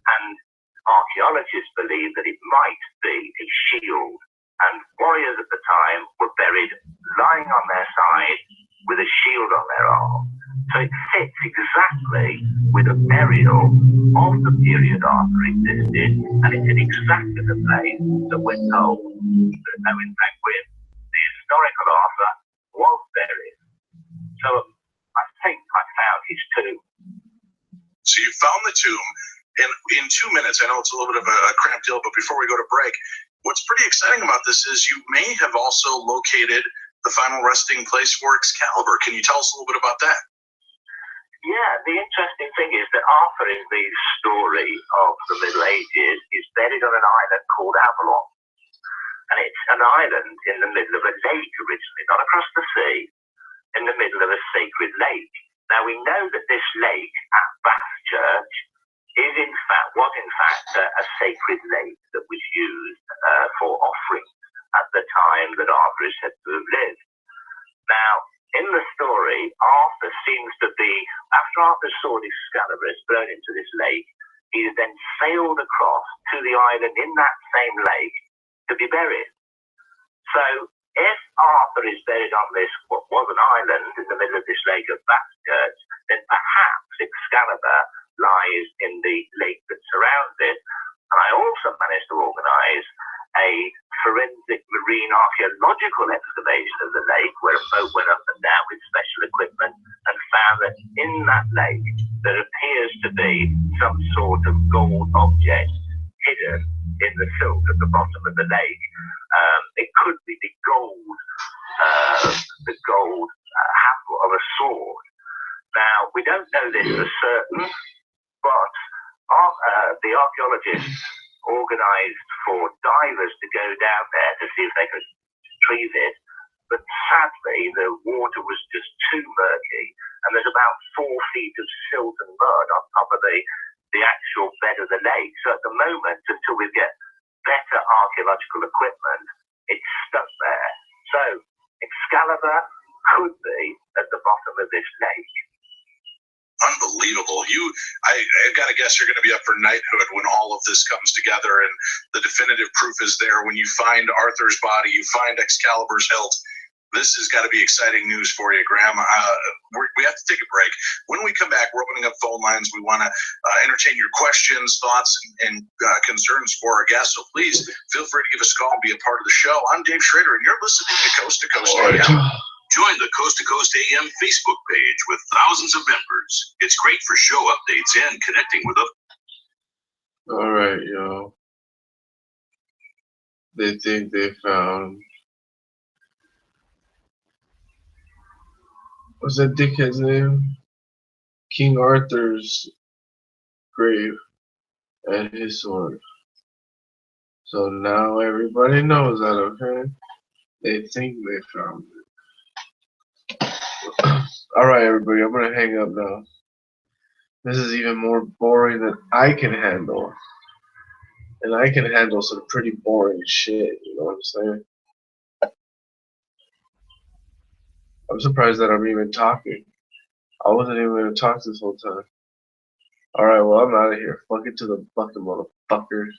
And archaeologists believe that it might be a shield. And warriors at the time were buried lying on their side with a shield on their arm. So it fits exactly with a burial of the period Arthur existed, and it's in exactly the place that we're told that Owen Sam Gwyn, the historical Arthur, was buried. So I think I found his tomb. So you found the tomb in 2 minutes. I know it's a little bit of a cramped deal, but before we go to break, what's pretty exciting about this is you may have also located the final resting place for Excalibur. Can you tell us a little bit about that? Yeah, the interesting thing is that Arthur in the story of the Middle Ages is buried on an island called Avalon. And it's an island in the middle of a lake originally, not across the sea, in the middle of a sacred lake. Now we know that this lake at Bath Church was in fact a sacred lake that was used for offerings at the time that Arthur is said to have lived. Now, in the story, Arthur seems to be, after Arthur's sword Excalibur is thrown into this lake, he is then sailed across to the island in that same lake to be buried. So, if Arthur is buried on this, what was an island in the middle of this lake of Bath Church, then perhaps Excalibur lies in the lake that surrounds it. And I also managed to organize a forensic marine archaeological excavation of the lake, where a boat went up and down with special equipment and found that in that lake there appears to be some sort of gold object hidden in the silt at the bottom of the lake. It could be the gold handle of a sword. Now, we don't know this for certain, but the archaeologists organised for divers to go down there to see if they could retrieve it, but sadly the water was just too murky, and there's about 4 feet of silt and mud on top of the actual bed of the lake. So at the moment, until we get better archaeological equipment, it's stuck there. So Excalibur could be at the bottom of this lake. Unbelievable. I got to guess you're going to be up for knighthood when all of this comes together and the definitive proof is there. When you find Arthur's body, you find Excalibur's hilt. This has got to be exciting news for you, Graham. We have to take a break. When we come back, we're opening up phone lines. We want to entertain your questions, thoughts, and concerns for our guests. So please feel free to give us a call and be a part of the show. I'm Dave Schrader, and you're listening to Coast AM. Join the Coast to Coast AM Facebook page with thousands of members. It's great for show updates and connecting with others. All right, y'all. They think they found... What's that dickhead's name? King Arthur's grave and his sword. So now everybody knows that, okay? They think they found it. Alright, everybody, I'm gonna hang up now. This is even more boring than I can handle. And I can handle some pretty boring shit, you know what I'm saying? I'm surprised that I'm even talking. I wasn't even going to talk this whole time. Alright, well, I'm out of here. Fuck it to the fucking motherfuckers.